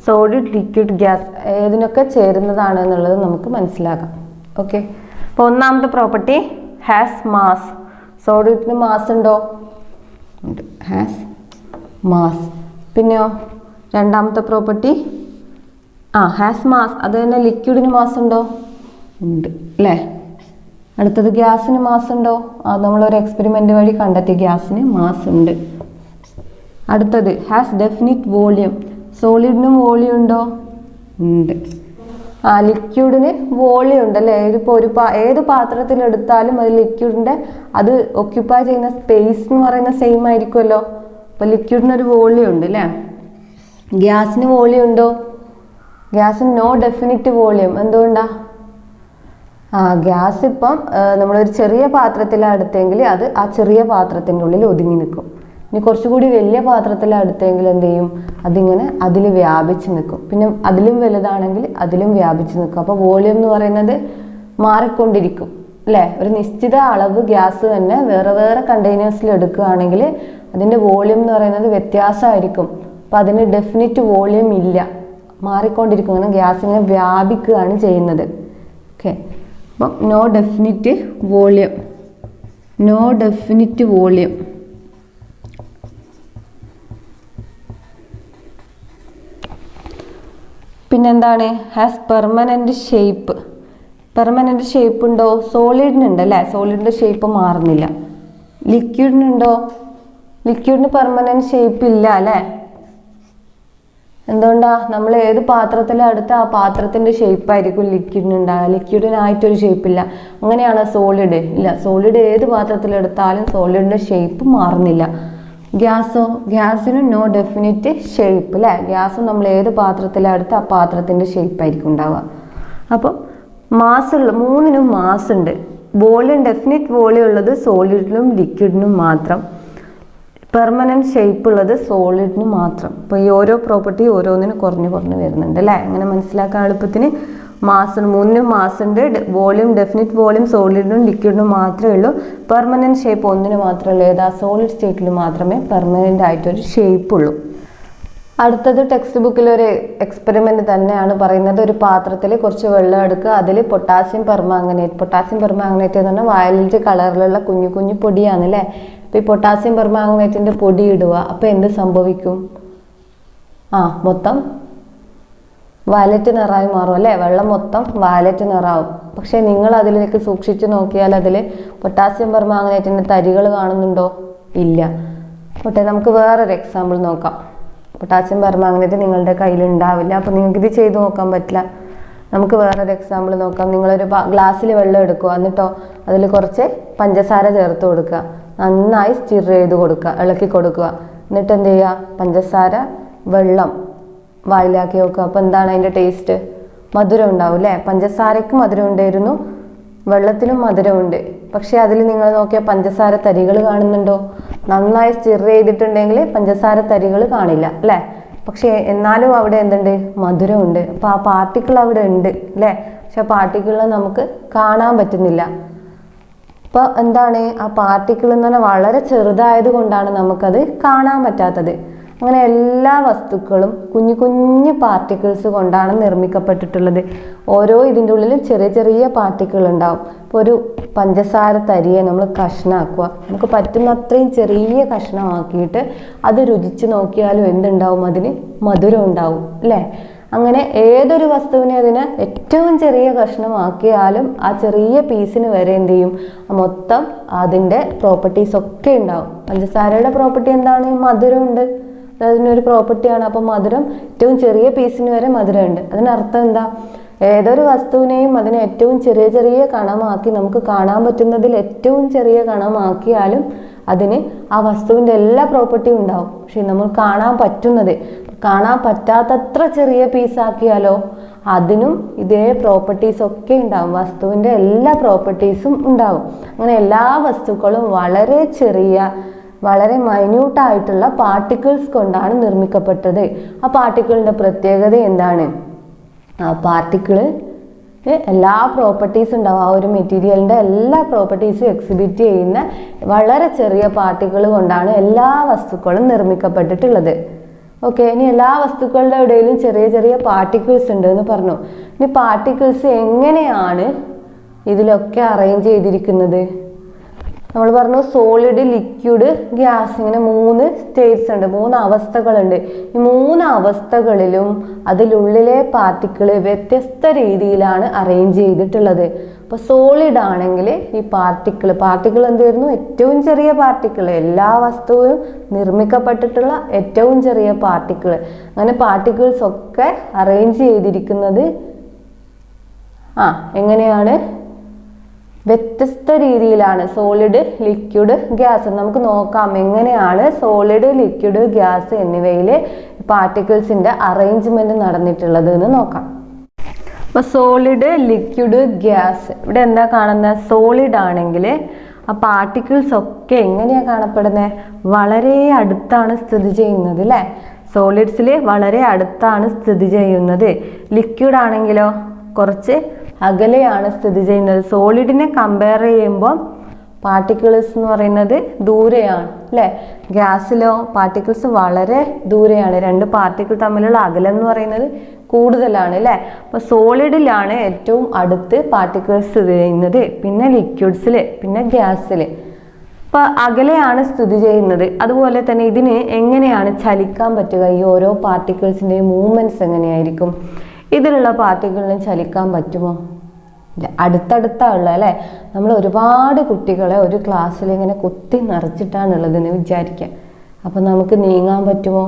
സോളിഡ്, ലിക്വിഡ്, ഗ്യാസ് ഏതിനൊക്കെ ചേരുന്നതാണ് എന്നുള്ളത് നമുക്ക് മനസ്സിലാക്കാം. ഓക്കെ. അപ്പോൾ ഒന്നാമത്തെ പ്രോപ്പർട്ടി ഹാസ് മാസ്. സോളിഡിന് മാസ് ഉണ്ടോ? ഉണ്ട്, ഹാസ് മാസ്. പിന്നെയോ രണ്ടാമത്തെ പ്രോപ്പർട്ടി ഹാസ് മാസ്. അത് തന്നെ ലിക്വിഡിന് മാസ് ഉണ്ടോ? ഉണ്ട് അല്ലേ. അടുത്തത് ഗ്യാസിന് മാസ് ഉണ്ടോ? അത് നമ്മളൊരു എക്സ്പെരിമെൻ്റ് വഴി കണ്ടെത്തി ഗ്യാസിന് മാസ് ഉണ്ട്. അടുത്തത് ഹാസ് ഡെഫിനിറ്റ് വോളിയം. സോളിഡിനും വോളിയം ഉണ്ടോ? ഉണ്ട്. ലിക്വിഡിന് വോളിയം ഉണ്ട് അല്ലേ? ഇതിപ്പോൾ ഏത് പാത്രത്തിലെടുത്താലും അത് ലിക്വിഡിൻ്റെ അത് ഒക്യുപ്പൈ ചെയ്യുന്ന സ്പേസ് എന്ന് പറയുന്ന സെയിം ആയിരിക്കുമല്ലോ. അപ്പോൾ ലിക്വിഡിനൊരു വോളിയം ഉണ്ട് അല്ലേ? ഗ്യാസിന് വോളിയം ഉണ്ടോ? ഗ്യാസിന് നോ ഡെഫിനിറ്റ് വോളിയം. എന്തുകൊണ്ടാ? ഗ്യാസ് ഇപ്പം നമ്മളൊരു ചെറിയ പാത്രത്തിലാണ് എടുത്തെങ്കിൽ അത് ആ ചെറിയ പാത്രത്തിൻ്റെ ഉള്ളിൽ ഒതുങ്ങി നിൽക്കും. ഇനി കുറച്ചുകൂടി വലിയ പാത്രത്തിലാണ് എടുത്തെങ്കിൽ എന്ത് ചെയ്യും? അതിങ്ങനെ അതിൽ വ്യാപിച്ച് നിൽക്കും. പിന്നെ അതിലും വലുതാണെങ്കിൽ അതിലും വ്യാപിച്ച് നിൽക്കും. അപ്പോൾ വോളിയം എന്ന് പറയുന്നത് മാറിക്കൊണ്ടിരിക്കും അല്ലേ? ഒരു നിശ്ചിത അളവ് ഗ്യാസ് തന്നെ വേറെ വേറെ കണ്ടെയ്നേഴ്സിൽ എടുക്കുകയാണെങ്കിൽ അതിൻ്റെ വോളിയം എന്ന് പറയുന്നത് വ്യത്യാസമായിരിക്കും. അപ്പോൾ അതിന് ഡെഫിനിറ്റ് വോളിയം ഇല്ല, മാറിക്കൊണ്ടിരിക്കും. അങ്ങനെ ഗ്യാസ് ഇങ്ങനെ വ്യാപിക്കുകയാണ് ചെയ്യുന്നത്. ഓക്കെ, അപ്പം no definite volume. No definite volume. പിന്നെന്താണ്? Has permanent shape. Permanent shape ഉണ്ടോ? സോളിഡിനുണ്ട് അല്ലേ? സോളിഡിൻ്റെ ഷേപ്പ് മാറുന്നില്ല. ലിക്വിഡിനുണ്ടോ? ലിക്വിഡിന് പെർമനൻറ്റ് ഷേപ്പ് ഇല്ല അല്ലേ? എന്തുകൊണ്ടാ? നമ്മൾ ഏത് പാത്രത്തിലാണ് എടുത്ത ആ പാത്രത്തിൻ്റെ ഷേപ്പായിരിക്കും ലിക്വിഡിനുണ്ടാകുക. ലിക്വിഡിനായിട്ടൊരു ഷേപ്പില്ല. അങ്ങനെയാണ് സോളിഡ് ഇല്ല. സോളിഡ് ഏത് പാത്രത്തിലെടുത്താലും സോളിഡിൻ്റെ ഷേപ്പ് മാറുന്നില്ല. ഗ്യാസോ? ഗ്യാസിന് നോ ഡെഫിനിറ്റ് ഷേപ്പ് അല്ലേ? ഗ്യാസും നമ്മൾ ഏത് പാത്രത്തിലാണ് എടുത്ത് ആ പാത്രത്തിൻ്റെ ഷേപ്പായിരിക്കും ഉണ്ടാവുക. അപ്പോൾ മാസുള്ള മൂന്നിനും മാസ് ഉണ്ട്. വോളിയം ഡെഫിനിറ്റ് വോളിയം ഉള്ളത് സോളിഡിനും ലിക്വിഡിനും മാത്രം. പെർമനൻറ്റ് ഷേപ്പ് ഉള്ളത് സോളിഡിന് മാത്രം. അപ്പോൾ ഈ ഓരോ പ്രോപ്പർട്ടി ഓരോന്നിനും കുറഞ്ഞ് കുറഞ്ഞ് വരുന്നുണ്ട് അല്ലേ? അങ്ങനെ മനസ്സിലാക്കാൻ എളുപ്പത്തിന് മൂന്നിനും മാസ് ഉണ്ട്. വോളിയം ഡെഫിനിറ്റ് വോളിയം സോളിഡിനും ലിക്വിഡിനും മാത്രമേ ഉള്ളൂ. പെർമനൻറ്റ് ഷേപ്പ് ഒന്നിന് മാത്രമേ ഉള്ളൂ. ഏതാ? സോളിഡ് സ്റ്റേറ്റിൽ മാത്രമേ പെർമനൻ്റ് ആയിട്ടൊരു ഷേപ്പ് ഉള്ളൂ. അടുത്തത് ടെക്സ്റ്റ് ബുക്കിലൊരു എക്സ്പെരിമെൻ്റ് തന്നെയാണ് പറയുന്നത്. ഒരു പാത്രത്തിൽ കുറച്ച് വെള്ളം എടുക്കുക, അതിൽ പൊട്ടാസ്യം പെർമാംഗനേറ്റ്. പൊട്ടാസ്യം പെർമാംഗനേറ്റ് എന്ന് പറഞ്ഞാൽ വയലറ്റ് കളറിലുള്ള കുഞ്ഞു കുഞ്ഞു പൊടിയാണ് അല്ലേ? അപ്പോൾ ഈ പൊട്ടാസ്യം പെർമാംഗനേറ്റിൻ്റെ പൊടി ഇടുക. അപ്പോൾ എന്ത് സംഭവിക്കും? മൊത്തം വയലറ്റ് നിറമായി മാറും അല്ലേ? വെള്ളം മൊത്തം വയലറ്റ് നിറാവും. പക്ഷേ നിങ്ങൾ അതിലേക്ക് സൂക്ഷിച്ച് നോക്കിയാൽ അതിൽ പൊട്ടാസ്യം പെർമാംഗനേറ്റിൻ്റെ തരികൾ കാണുന്നുണ്ടോ? ഇല്ല. ഓട്ടെ, നമുക്ക് വേറൊരു എക്സാമ്പിൾ നോക്കാം. പൊട്ടാസ്യം പെർമാംഗനേറ്റ് നിങ്ങളുടെ കയ്യിൽ ഉണ്ടാവില്ല, അപ്പോൾ നിങ്ങൾക്ക് ഇത് ചെയ്ത് നോക്കാൻ പറ്റില്ല. നമുക്ക് വേറൊരു എക്സാമ്പിൾ നോക്കാം. നിങ്ങളൊരു ഗ്ലാസ്സിൽ വെള്ളം എടുക്കുക, എന്നിട്ടോ അതിൽ കുറച്ച് പഞ്ചസാര ചേർത്ത് കൊടുക്കുക, നന്നായി സ്റ്റിർ ചെയ്ത് കൊടുക്കുക, ഇളക്കി കൊടുക്കുക. എന്നിട്ട് എന്ത് ചെയ്യുക? പഞ്ചസാര വെള്ളം വായിലാക്കി നോക്കുക. അപ്പോൾ എന്താണ് അതിൻ്റെ ടേസ്റ്റ്? മധുരം ഉണ്ടാവും അല്ലേ? പഞ്ചസാരയ്ക്ക് മധുരം ഉണ്ടായിരുന്നു, വെള്ളത്തിലും മധുരമുണ്ട്. പക്ഷേ അതിൽ നിങ്ങൾ നോക്കിയാൽ പഞ്ചസാര തരികൾ കാണുന്നുണ്ടോ? നന്നായി സ്റ്റിർ ചെയ്തിട്ടുണ്ടെങ്കിൽ പഞ്ചസാര തരികൾ കാണില്ല അല്ലേ? പക്ഷേ എന്നാലും അവിടെ എന്തുണ്ട്? മധുരമുണ്ട്. അപ്പോൾ ആ പാർട്ടിക്കിൾ അവിടെ ഉണ്ട് അല്ലേ? പക്ഷെ ആ പാർട്ടിക്കിളിനെ നമുക്ക് കാണാൻ പറ്റുന്നില്ല. അപ്പോൾ എന്താണ്? ആ പാർട്ടിക്കിൾ എന്ന് പറഞ്ഞാൽ വളരെ ചെറുതായത് കൊണ്ടാണ് നമുക്കത് കാണാൻ പറ്റാത്തത്. അങ്ങനെ എല്ലാ വസ്തുക്കളും കുഞ്ഞു കുഞ്ഞു പാർട്ടിക്കിൾസ് കൊണ്ടാണ് നിർമ്മിക്കപ്പെട്ടിട്ടുള്ളത്. ഓരോ ഇതിൻ്റെ ഉള്ളിലും ചെറിയ ചെറിയ പാർട്ടിക്കിൾ ഉണ്ടാവും. ഇപ്പോൾ ഒരു പഞ്ചസാര തരിയെ നമ്മൾ കഷ്ണമാക്കുക, നമുക്ക് പറ്റുന്ന അത്രയും ചെറിയ കഷ്ണമാക്കിയിട്ട് അത് രുചിച്ച് നോക്കിയാലും എന്തുണ്ടാവും? അതിന് മധുരം ഉണ്ടാവും അല്ലേ? അങ്ങനെ ഏതൊരു വസ്തുവിനെ അതിനെ ഏറ്റവും ചെറിയ കഷ്ണമാക്കിയാലും ആ ചെറിയ പീസിന് വരെ എന്ത് ചെയ്യും? മൊത്തം അതിൻ്റെ പ്രോപ്പർട്ടീസ് ഒക്കെ ഉണ്ടാവും. പഞ്ചസാരയുടെ പ്രോപ്പർട്ടി എന്താണ്? മധുരമുണ്ട്, അതിനൊരു പ്രോപ്പർട്ടിയാണ്. അപ്പം മധുരം ഏറ്റവും ചെറിയ പീസിന് വരെ മധുരമുണ്ട്. അതിനർത്ഥം എന്താ? ഏതൊരു വസ്തുവിനെയും അതിനെ ഏറ്റവും ചെറിയ ചെറിയ കണമാക്കി നമുക്ക് കാണാൻ പറ്റുന്നതിൽ ഏറ്റവും ചെറിയ കണമാക്കിയാലും അതിന് ആ വസ്തുവിൻ്റെ എല്ലാ പ്രോപ്പർട്ടിയും ഉണ്ടാവും. പക്ഷെ നമ്മൾ കാണാൻ പറ്റാത്തത്ര ചെറിയ പീസാക്കിയാലോ അതിനും ഇതേ പ്രോപ്പർട്ടീസ് ഒക്കെ ഉണ്ടാവും. വസ്തുവിൻ്റെ എല്ലാ പ്രോപ്പർട്ടീസും ഉണ്ടാവും. അങ്ങനെ എല്ലാ വസ്തുക്കളും വളരെ ചെറിയ, വളരെ മൈന്യൂട്ടായിട്ടുള്ള പാർട്ടിക്കിൾസ് കൊണ്ടാണ് നിർമ്മിക്കപ്പെട്ടത്. ആ പാർട്ടിക്കിളിൻ്റെ പ്രത്യേകത എന്താണ്? ആ പാർട്ടിക്കിള് എല്ലാ പ്രോപ്പർട്ടീസ് ഉണ്ടാവും. ആ ഒരു മെറ്റീരിയലിൻ്റെ എല്ലാ പ്രോപ്പർട്ടീസും എക്സിബിറ്റ് ചെയ്യുന്ന വളരെ ചെറിയ പാർട്ടിക്കിൾ കൊണ്ടാണ് എല്ലാ വസ്തുക്കളും നിർമ്മിക്കപ്പെട്ടിട്ടുള്ളത്. ഓക്കെ, ഇനി എല്ലാ വസ്തുക്കളുടെ ഇടയിലും ചെറിയ ചെറിയ പാർട്ടിക്കിൾസ് ഉണ്ട് എന്ന് പറഞ്ഞു. ഇനി പാർട്ടിക്കിൾസ് എങ്ങനെയാണ് ഇതിലൊക്കെ അറേഞ്ച് ചെയ്തിരിക്കുന്നത്? നമ്മൾ പറഞ്ഞു സോളിഡ്, ലിക്വിഡ്, ഗ്യാസ്, ഇങ്ങനെ 3 സ്റ്റേറ്റ്സ് ഉണ്ട്, 3 അവസ്ഥകളുണ്ട്. ഈ 3 അവസ്ഥകളിലും അതിലുള്ളിലെ പാർട്ടിക്കിൾ വ്യത്യസ്ത രീതിയിലാണ് അറേഞ്ച് ചെയ്തിട്ടുള്ളത്. അപ്പോൾ സോളിഡ് ആണെങ്കിൽ ഈ പാർട്ടിക്കിൾ എന്തായിരുന്നു? ഏറ്റവും ചെറിയ പാർട്ടിക്കിൾ, എല്ലാ വസ്തുവും നിർമ്മിക്കപ്പെട്ടിട്ടുള്ള ഏറ്റവും ചെറിയ പാർട്ടിക്കിൾ. അങ്ങനെ പാർട്ടിക്കിൾസ് ഒക്കെ അറേഞ്ച് ചെയ്തിരിക്കുന്നത് എങ്ങനെയാണ്? വ്യത്യസ്ത രീതിയിലാണ്. Solid, liquid, gas. നമുക്ക് നോക്കാം എങ്ങനെയാണ് സോളിഡ്, ലിക്വിഡ്, ഗ്യാസ് എന്നിവയിലെ പാർട്ടിക്കിൾസിന്റെ അറേഞ്ച്മെന്റ് നടന്നിട്ടുള്ളത് എന്ന് നോക്കാം. അപ്പൊ സോളിഡ്, ലിക്വിഡ്, ഗ്യാസ്, ഇവിടെ എന്താ കാണുന്നത്? സോളിഡ് ആണെങ്കിൽ ആ പാർട്ടിക്കിൾസ് ഒക്കെ എങ്ങനെയാ കാണപ്പെടുന്നത്? വളരെ അടുത്താണ് സ്ഥിതി ചെയ്യുന്നത് അല്ലേ? സോളിഡ്സിൽ വളരെ അടുത്താണ് സ്ഥിതി ചെയ്യുന്നത്. ലിക്വിഡ് ആണെങ്കിലോ കുറച്ച് അകലെയാണ് സ്ഥിതി ചെയ്യുന്നത്. സോളിഡിനെ കമ്പയർ ചെയ്യുമ്പോൾ പാർട്ടിക്കിൾസ് എന്ന് പറയുന്നത് ദൂരെയാണ് അല്ലേ? ഗ്യാസിലോ പാർട്ടിക്കിൾസ് വളരെ ദൂരെയാണ്. 2 പാർട്ടിക്കിൾ തമ്മിലുള്ള അകലം എന്ന് പറയുന്നത് കൂടുതലാണ് അല്ലേ? അപ്പോൾ സോളിഡിലാണ് ഏറ്റവും അടുത്ത് പാർട്ടിക്കിൾസ് സ്ഥിതി ചെയ്യുന്നത്, പിന്നെ ലിക്വിഡ്സിൽ, പിന്നെ ഗ്യാസിൽ. അപ്പോൾ അകലെയാണ് സ്ഥിതി ചെയ്യുന്നത്. അതുപോലെ തന്നെ ഇതിന് എങ്ങനെയാണ് ചലിക്കാൻ പറ്റുക? ഈ ഓരോ പാർട്ടിക്കിൾസിൻ്റെയും മൂവ്മെൻറ്റ്സ് എങ്ങനെയായിരിക്കും? ഇതിലുള്ള പാർട്ടിക്കിളിന് ചലിക്കാൻ പറ്റുമോ? ഇല്ല, അടുത്തടുത്താണുള്ളത് അല്ലേ? നമ്മൾ ഒരുപാട് കുട്ടികളെ ഒരു ക്ലാസ്സിൽ ഇങ്ങനെ കുത്തി നിറച്ചിട്ടാണുള്ളതെന്ന് വിചാരിക്കുക. അപ്പം നമുക്ക് നീങ്ങാൻ പറ്റുമോ?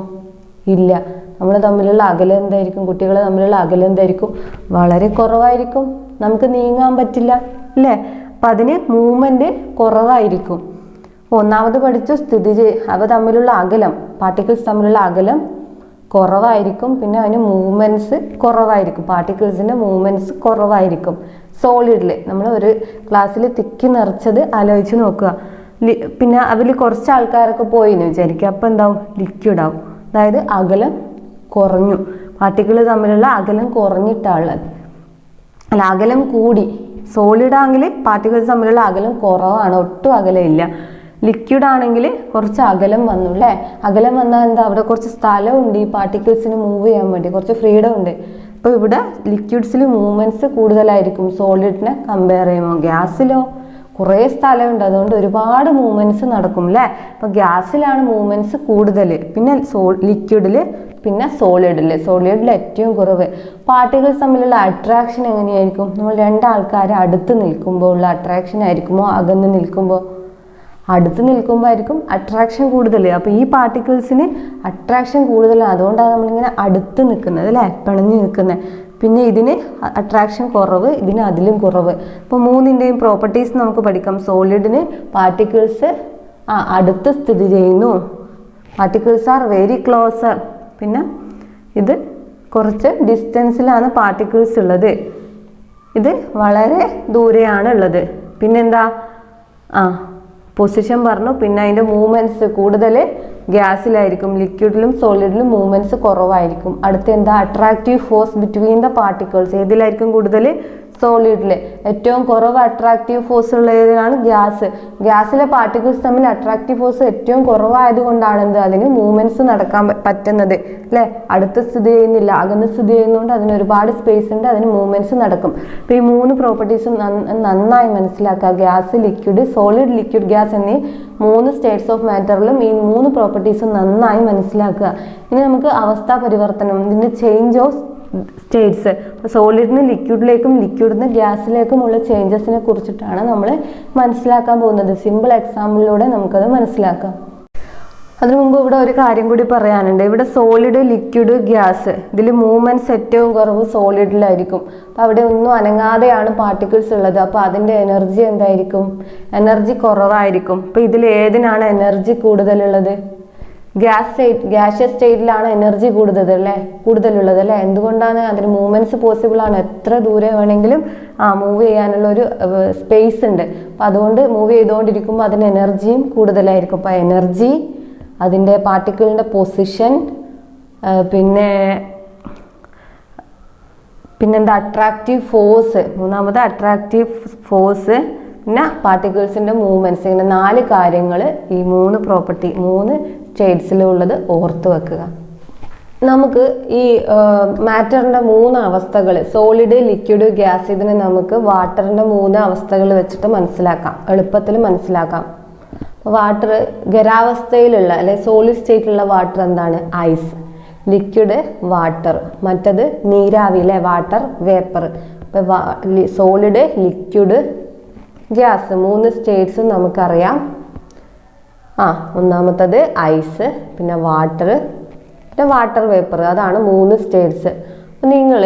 ഇല്ല. നമ്മൾ തമ്മിലുള്ള അകലം എന്തായിരിക്കും? കുട്ടികൾ തമ്മിലുള്ള അകലം എന്തായിരിക്കും? വളരെ കുറവായിരിക്കും. നമുക്ക് നീങ്ങാൻ പറ്റില്ല അല്ലേ? അപ്പം അതിന് മൂവ്മെൻറ്റ് കുറവായിരിക്കും. ഒന്നാമത് പഠിച്ചു അവ തമ്മിലുള്ള അകലം, പാർട്ടിക്കിൾസ് തമ്മിലുള്ള അകലം കുറവായിരിക്കും. പിന്നെ അതിന് മൂവ്മെൻറ്റ്സ് കുറവായിരിക്കും, പാർട്ടിക്കിൾസിൻ്റെ മൂവ്മെൻറ്റ്സ് കുറവായിരിക്കും. സോളിഡിൽ നമ്മൾ ഒരു ക്ലാസ്സിൽ തിക്കി നിറച്ചത് ആലോചിച്ച് നോക്കുക. പിന്നെ അതിൽ കുറച്ച് ആൾക്കാരൊക്കെ പോയി എന്ന് വിചാരിക്കുക. അപ്പോൾ എന്താവും? ലിക്വിഡ് ആവും. അതായത് അകലം കുറഞ്ഞു, പാർട്ടിക്കിൾ തമ്മിലുള്ള അകലം കുറഞ്ഞിട്ടാണുള്ളത്. അല്ല, അകലം കൂടി. സോളിഡ് ആണെങ്കിൽ പാർട്ടിക്കിൾസ് തമ്മിലുള്ള അകലം കുറവാണ്, ഒട്ടും അകലമില്ല. ലിക്വിഡ് ആണെങ്കിൽ കുറച്ച് അകലം വന്നു അല്ലേ? അകലം വന്നാൽ എന്താ? അവിടെ കുറച്ച് സ്ഥലമുണ്ട് ഈ പാർട്ടിക്കിൾസിന് മൂവ് ചെയ്യാൻ വേണ്ടി, കുറച്ച് ഫ്രീഡം ഉണ്ട്. അപ്പോൾ ഇവിടെ ലിക്വിഡ്സിൽ മൂവ്മെൻറ്റ്സ് കൂടുതലായിരിക്കും സോളിഡിനെ കമ്പയർ ചെയ്യുമ്പോൾ. ഗ്യാസിലോ കുറേ സ്ഥലമുണ്ട്, അതുകൊണ്ട് ഒരുപാട് മൂവ്മെൻറ്റ്സ് നടക്കും അല്ലേ? അപ്പോൾ ഗ്യാസിലാണ് മൂവ്മെൻറ്റ്സ് കൂടുതൽ, പിന്നെ ലിക്വിഡിൽ, പിന്നെ സോളിഡിൽ ഏറ്റവും കുറവ്. പാർട്ടിക്കിൾസ് തമ്മിലുള്ള അട്രാക്ഷൻ എങ്ങനെയായിരിക്കും? നമ്മൾ 2 ആൾക്കാർ അടുത്ത് നിൽക്കുമ്പോൾ ഉള്ള അട്രാക്ഷൻ ആയിരിക്കുമോ അകന്ന് നിൽക്കുമ്പോൾ? അടുത്ത് നിൽക്കുമ്പോൾ ആയിരിക്കും അട്രാക്ഷൻ കൂടുതൽ. അപ്പോൾ ഈ പാർട്ടിക്കിൾസിന് അട്രാക്ഷൻ കൂടുതലാണ്, അതുകൊണ്ടാണ് നമ്മളിങ്ങനെ അടുത്ത് നിൽക്കുന്നത് അല്ലേ? പിണഞ്ഞ് നിൽക്കുന്നത്. പിന്നെ ഇതിന് അട്രാക്ഷൻ കുറവ്, ഇതിന് അതിലും കുറവ്. അപ്പോൾ 3ൻ്റെയും പ്രോപ്പർട്ടീസ് നമുക്ക് പഠിക്കാം. സോളിഡിന് പാർട്ടിക്കിൾസ് അടുത്ത് സ്ഥിതി ചെയ്യുന്നു, പാർട്ടിക്കിൾസ് ആർ വെരി ക്ലോസർ. പിന്നെ ഇത് കുറച്ച് ഡിസ്റ്റൻസിലാണ് പാർട്ടിക്കിൾസ് ഉള്ളത്, ഇത് വളരെ ദൂരെയാണ് ഉള്ളത്. പിന്നെന്താ? പൊസിഷൻ പറഞ്ഞു. പിന്നെ അതിൻ്റെ മൂവ്മെൻറ്റ്സ് കൂടുതൽ ഗ്യാസിലായിരിക്കും, ലിക്വിഡിലും സോളിഡിലും മൂവ്മെൻറ്റ്സ് കുറവായിരിക്കും. അടുത്ത എന്താ? Attractive force between the particles. ഏതിലായിരിക്കും കൂടുതൽ? സോളിഡിൽ. ഏറ്റവും കുറവ് അട്രാക്റ്റീവ് ഫോഴ്സ് ഉള്ള ഏതിലാണ്? ഗ്യാസിലെ പാർട്ടിക്കിൾസ് തമ്മിൽ അട്രാക്റ്റീവ് ഫോഴ്സ് ഏറ്റവും കുറവായതുകൊണ്ടാണ് അതിന് മൂവ്മെൻറ്റ്സ് നടക്കാൻ പറ്റുന്നത് അല്ലേ? അടുത്ത് സ്ഥിതി ചെയ്യുന്നില്ല, അകന്ന് സ്ഥിതി ചെയ്യുന്നതുകൊണ്ട് അതിന് ഒരുപാട് സ്പേസ് ഉണ്ട്, അതിന് മൂവ്മെൻറ്റ്സ് നടക്കും. അപ്പോൾ ഈ 3 പ്രോപ്പർട്ടീസും നന്നായി മനസ്സിലാക്കുക. Gas, liquid, solid, liquid, gas എന്നീ 3 സ്റ്റേറ്റ്സ് ഓഫ് മാറ്ററിലും ഈ 3 പ്രോപ്പർട്ടീസും നന്നായി മനസ്സിലാക്കുക. ഇനി നമുക്ക് അവസ്ഥാ പരിവർത്തനം, ഇതിൻ്റെ ചേഞ്ച് ഓഫ് സ്റ്റേറ്റ്സ്, സോളിഡിന് ലിക്വിഡിലേക്കും ലിക്വിഡിന് ഗ്യാസിലേക്കുമുള്ള ചേഞ്ചസിനെ കുറിച്ചിട്ടാണ് നമ്മൾ മനസ്സിലാക്കാൻ പോകുന്നത്. സിമ്പിൾ എക്സാമ്പിളിലൂടെ നമുക്കത് മനസ്സിലാക്കാം. അതിനു മുമ്പ് ഇവിടെ ഒരു കാര്യം കൂടി പറയാനുണ്ട്. ഇവിടെ സോളിഡ്, ലിക്വിഡ്, ഗ്യാസ്, ഇതിൽ മൂവ്മെൻറ്റ്സ് ഏറ്റവും കുറവ് സോളിഡിലായിരിക്കും. അപ്പോൾ അവിടെ ഒന്നും അനങ്ങാതെയാണ് പാർട്ടിക്കിൾസ് ഉള്ളത്. അപ്പോൾ അതിൻ്റെ എനർജി എന്തായിരിക്കും? എനർജി കുറവായിരിക്കും. അപ്പോൾ ഇതിൽ ഏതിനാണ് എനർജി കൂടുതലുള്ളത്? ഗ്യാഷ്യസ് സ്റ്റേറ്റിലാണ് എനർജി കൂടുതലുള്ളത് അല്ലേ? എന്തുകൊണ്ടാണ്? അതിന് മൂവ്മെൻറ്റ്സ് പോസിബിൾ ആണ്, എത്ര ദൂരെ വേണമെങ്കിലും മൂവ് ചെയ്യാനുള്ള ഒരു സ്പേസ് ഉണ്ട്. അപ്പം അതുകൊണ്ട് മൂവ് ചെയ്തുകൊണ്ടിരിക്കുമ്പോൾ അതിന് എനർജിയും കൂടുതലായിരിക്കും. അപ്പം എനർജി, അതിൻ്റെ പാർട്ടിക്കിളിൻ്റെ പൊസിഷൻ, പിന്നെന്താ? Attractive force. മൂന്നാമത് അട്രാക്റ്റീവ് ഫോഴ്സ്, പിന്നെ പാർട്ടിക്കിൾസിൻ്റെ മൂവ്മെൻറ്റ്സ്. ഇങ്ങനെ 4 കാര്യങ്ങൾ ഈ 3 പ്രോപ്പർട്ടി 3 സ്റ്റേറ്റ്സിലുള്ളത് ഓർത്ത് വെക്കുക. നമുക്ക് ഈ മാറ്ററിൻ്റെ 3 അവസ്ഥകൾ, സോളിഡ്, ലിക്വിഡ്, ഗ്യാസ്, ഇതിനെ നമുക്ക് വാട്ടറിൻ്റെ 3 അവസ്ഥകൾ വെച്ചിട്ട് മനസ്സിലാക്കാം, എളുപ്പത്തിൽ മനസ്സിലാക്കാം. വാട്ടർ ഖരാവസ്ഥയിലുള്ള അല്ലെ സോളിഡ് സ്റ്റേറ്റിലുള്ള വാട്ടർ എന്താണ്? ഐസ്. ലിക്വിഡ് വാട്ടർ, മറ്റത് നീരാവി അല്ലെ water vapour. Solid, liquid, gas 3 സ്റ്റേറ്റ്സും നമുക്കറിയാം. ഒന്നാമത്തത് ഐസ്, പിന്നെ വാട്ടർ, പിന്നെ വാട്ടർ വേപ്പർ. അതാണ് 3 സ്റ്റേറ്റ്സ്. അപ്പം നിങ്ങൾ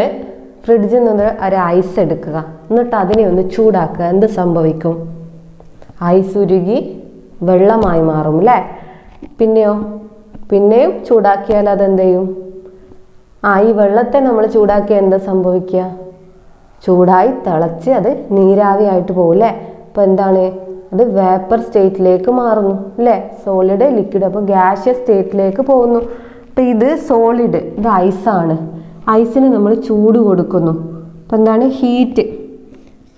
ഫ്രിഡ്ജിൽ നിന്ന് ഒരു ഐസ് എടുക്കുക, എന്നിട്ട് അതിനെ ഒന്ന് ചൂടാക്കുക. എന്ത് സംഭവിക്കും? ഐസ് ഉരുകി വെള്ളമായി മാറും അല്ലേ? പിന്നെയും ചൂടാക്കിയാൽ അതെന്ത് ചെയ്യും? ഈ വെള്ളത്തെ നമ്മൾ ചൂടാക്കിയാൽ എന്താ സംഭവിക്കുക? ചൂടായി തിളച്ച് അത് നീരാവിയായിട്ട് പോകും അല്ലേ? അപ്പം എന്താണ്? അത് വേപ്പർ സ്റ്റേറ്റിലേക്ക് മാറുന്നു അല്ലേ? Solid, liquid. അപ്പോൾ ഗ്യാഷ്യസ് സ്റ്റേറ്റിലേക്ക് പോകുന്നു. അപ്പം ഇത് സോളിഡ്, ഇത് ഐസാണ്. ഐസിന് നമ്മൾ ചൂട് കൊടുക്കുന്നു. അപ്പം എന്താണ്?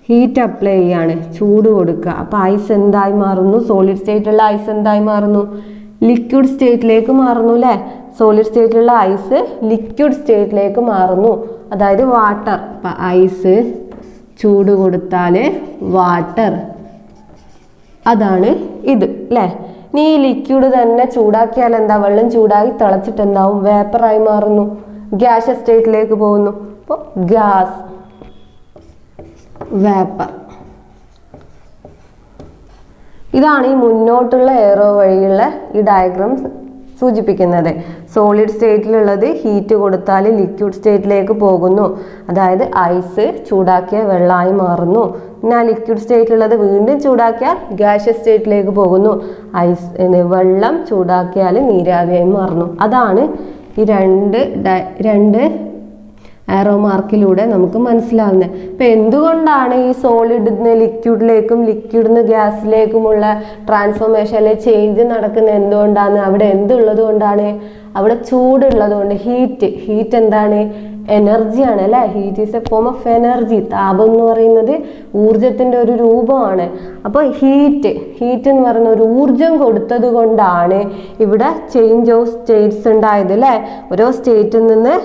ഹീറ്റ് അപ്ലൈ ചെയ്യാണ്, ചൂട് കൊടുക്കുക. അപ്പോൾ ഐസ് എന്തായി മാറുന്നു? സോളിഡ് സ്റ്റേറ്റിലുള്ള ഐസ് എന്തായി മാറുന്നു? ലിക്വിഡ് സ്റ്റേറ്റിലേക്ക് മാറുന്നു അല്ലേ? സോളിഡ് സ്റ്റേറ്റിലുള്ള ഐസ് ലിക്വിഡ് സ്റ്റേറ്റിലേക്ക് മാറുന്നു, അതായത് വാട്ടർ. അപ്പം ഐസ് ചൂട് കൊടുത്താൽ വാട്ടർ, അതാണ് ഇത് അല്ലേ? ഇനി ഈ ലിക്വിഡ് തന്നെ ചൂടാക്കിയാൽ എന്താ? വെള്ളം ചൂടായി തിളച്ചിട്ട് എന്താവും? വേപ്പറായി മാറുന്നു, ഗ്യാഷ്യസ് സ്റ്റേറ്റിലേക്ക് പോകുന്നു. അപ്പോൾ ഗ്യാസ്, വേപ്പർ. ഇതാണ് ഈ മുന്നോട്ടുള്ള എയറോ വഴിയുള്ള ഈ ഡയഗ്രാം സൂചിപ്പിക്കുന്നത്. സോളിഡ് സ്റ്റേറ്റിലുള്ളത് ഹീറ്റ് കൊടുത്താൽ ലിക്വിഡ് സ്റ്റേറ്റിലേക്ക് പോകുന്നു, അതായത് ഐസ് ചൂടാക്കിയ വെള്ളമായി മാറുന്നു. പിന്നെ ആ ലിക്വിഡ് സ്റ്റേറ്റിലുള്ളത് വീണ്ടും ചൂടാക്കിയാൽ ഗ്യാഷ്യസ് സ്റ്റേറ്റിലേക്ക് പോകുന്നു. വെള്ളം ചൂടാക്കിയാൽ നീരാവിയായി മാറുന്നു. അതാണ് ഈ രണ്ട് ആരോ മാർക്കിലൂടെ നമുക്ക് മനസ്സിലാവുന്നത്. അപ്പം എന്തുകൊണ്ടാണ് ഈ സോളിഡിന്ന് ലിക്വിഡിലേക്കും ലിക്വിഡിന്ന് ഗ്യാസിലേക്കുമുള്ള ട്രാൻസ്ഫോർമേഷൻ അല്ലെ ചേഞ്ച് നടക്കുന്നത് എന്തുകൊണ്ടാണ്? അവിടെ എന്തുള്ളത് കൊണ്ടാണ്? അവിടെ ചൂടുള്ളത് കൊണ്ട്. ഹീറ്റ് എന്താണ്? എനർജിയാണ് അല്ലേ? Heat is A form of energy. താപം എന്ന് പറയുന്നത് ഊർജത്തിന്റെ ഒരു രൂപമാണ്. അപ്പോൾ ഹീറ്റ് എന്ന് പറയുന്ന ഒരു ഊർജം കൊടുത്തത് കൊണ്ടാണ് ഇവിടെ ചേഞ്ച് ഓഫ് സ്റ്റേറ്റ്സ് ഉണ്ടായത് അല്ലേ? ഓരോ സ്റ്റേറ്റിൽ നിന്ന്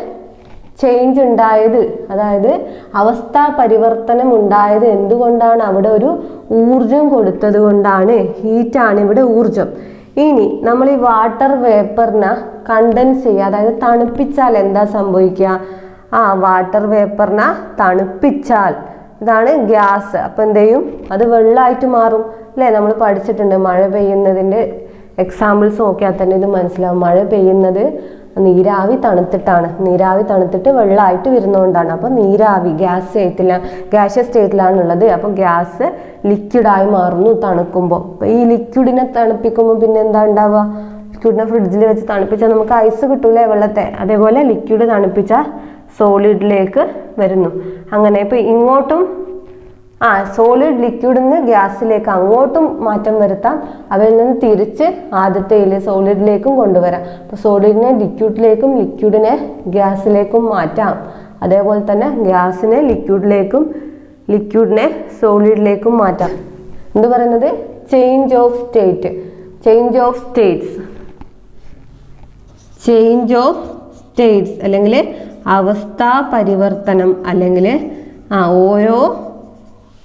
ചേഞ്ച് ഉണ്ടായത്, അതായത് അവസ്ഥാ പരിവർത്തനം ഉണ്ടായത് എന്തുകൊണ്ടാണ്? അവിടെ ഒരു ഊർജം കൊടുത്തത് കൊണ്ടാണ്. ഹീറ്റാണ് ഇവിടെ ഊർജം. ഇനി നമ്മൾ ഈ വാട്ടർ വേപ്പറിനെ കണ്ടൻസ് ചെയ്യുക, അതായത് തണുപ്പിച്ചാൽ എന്താ സംഭവിക്കുക? വാട്ടർ വേപ്പറിനെ തണുപ്പിച്ചാൽ ഇതാണ് ഗ്യാസ്. അപ്പം എന്ത് ചെയ്യും? അത് വെള്ളമായിട്ട് മാറും അല്ലേ? നമ്മൾ പഠിച്ചിട്ടുണ്ട് മഴ പെയ്യുന്നതിൻ്റെ എക്സാമ്പിൾസ് നോക്കിയാൽ തന്നെ ഇത് മനസ്സിലാവും. മഴ പെയ്യുന്നത് നീരാവി തണുത്തിട്ട് വെള്ളമായിട്ട് വരുന്നതുകൊണ്ടാണ്. അപ്പോൾ നീരാവി ഗ്യാഷ്യസ് സ്റ്റേറ്റിലാണുള്ളത്. അപ്പോൾ ഗ്യാസ് ലിക്വിഡായി മാറുന്നു തണുക്കുമ്പോൾ. അപ്പോൾ ഈ ലിക്വിഡിനെ തണുപ്പിക്കുമ്പോൾ പിന്നെ എന്താ ഉണ്ടാവുക? ലിക്വിഡിനെ ഫ്രിഡ്ജിൽ വെച്ച് തണുപ്പിച്ചാൽ നമുക്ക് ഐസ് കിട്ടൂലേ വെള്ളത്തെ? അതേപോലെ ലിക്വിഡ് തണുപ്പിച്ചാൽ സോളിഡിലേക്ക് വരുന്നു. അങ്ങനെ ഇപ്പോൾ ഇങ്ങോട്ടും സോളിഡ് ലിക്വിഡിൽ നിന്ന് ഗ്യാസിലേക്ക് അങ്ങോട്ടും മാറ്റം വരുത്താം. അവയിൽ നിന്ന് തിരിച്ച് ആദ്യത്തേൽ സോളിഡിലേക്കും കൊണ്ടുവരാം. അപ്പോൾ സോളിഡിനെ ലിക്വിഡിലേക്കും ലിക്വിഡിനെ ഗ്യാസിലേക്കും മാറ്റാം. അതേപോലെ തന്നെ ഗ്യാസിനെ ലിക്വിഡിലേക്കും ലിക്വിഡിനെ സോളിഡിലേക്കും മാറ്റാം. എന്ത് പറയുന്നത്? ചേഞ്ച് ഓഫ് സ്റ്റേറ്റ്സ് അല്ലെങ്കിൽ അവസ്ഥാ പരിവർത്തനം, അല്ലെങ്കിൽ ഓരോ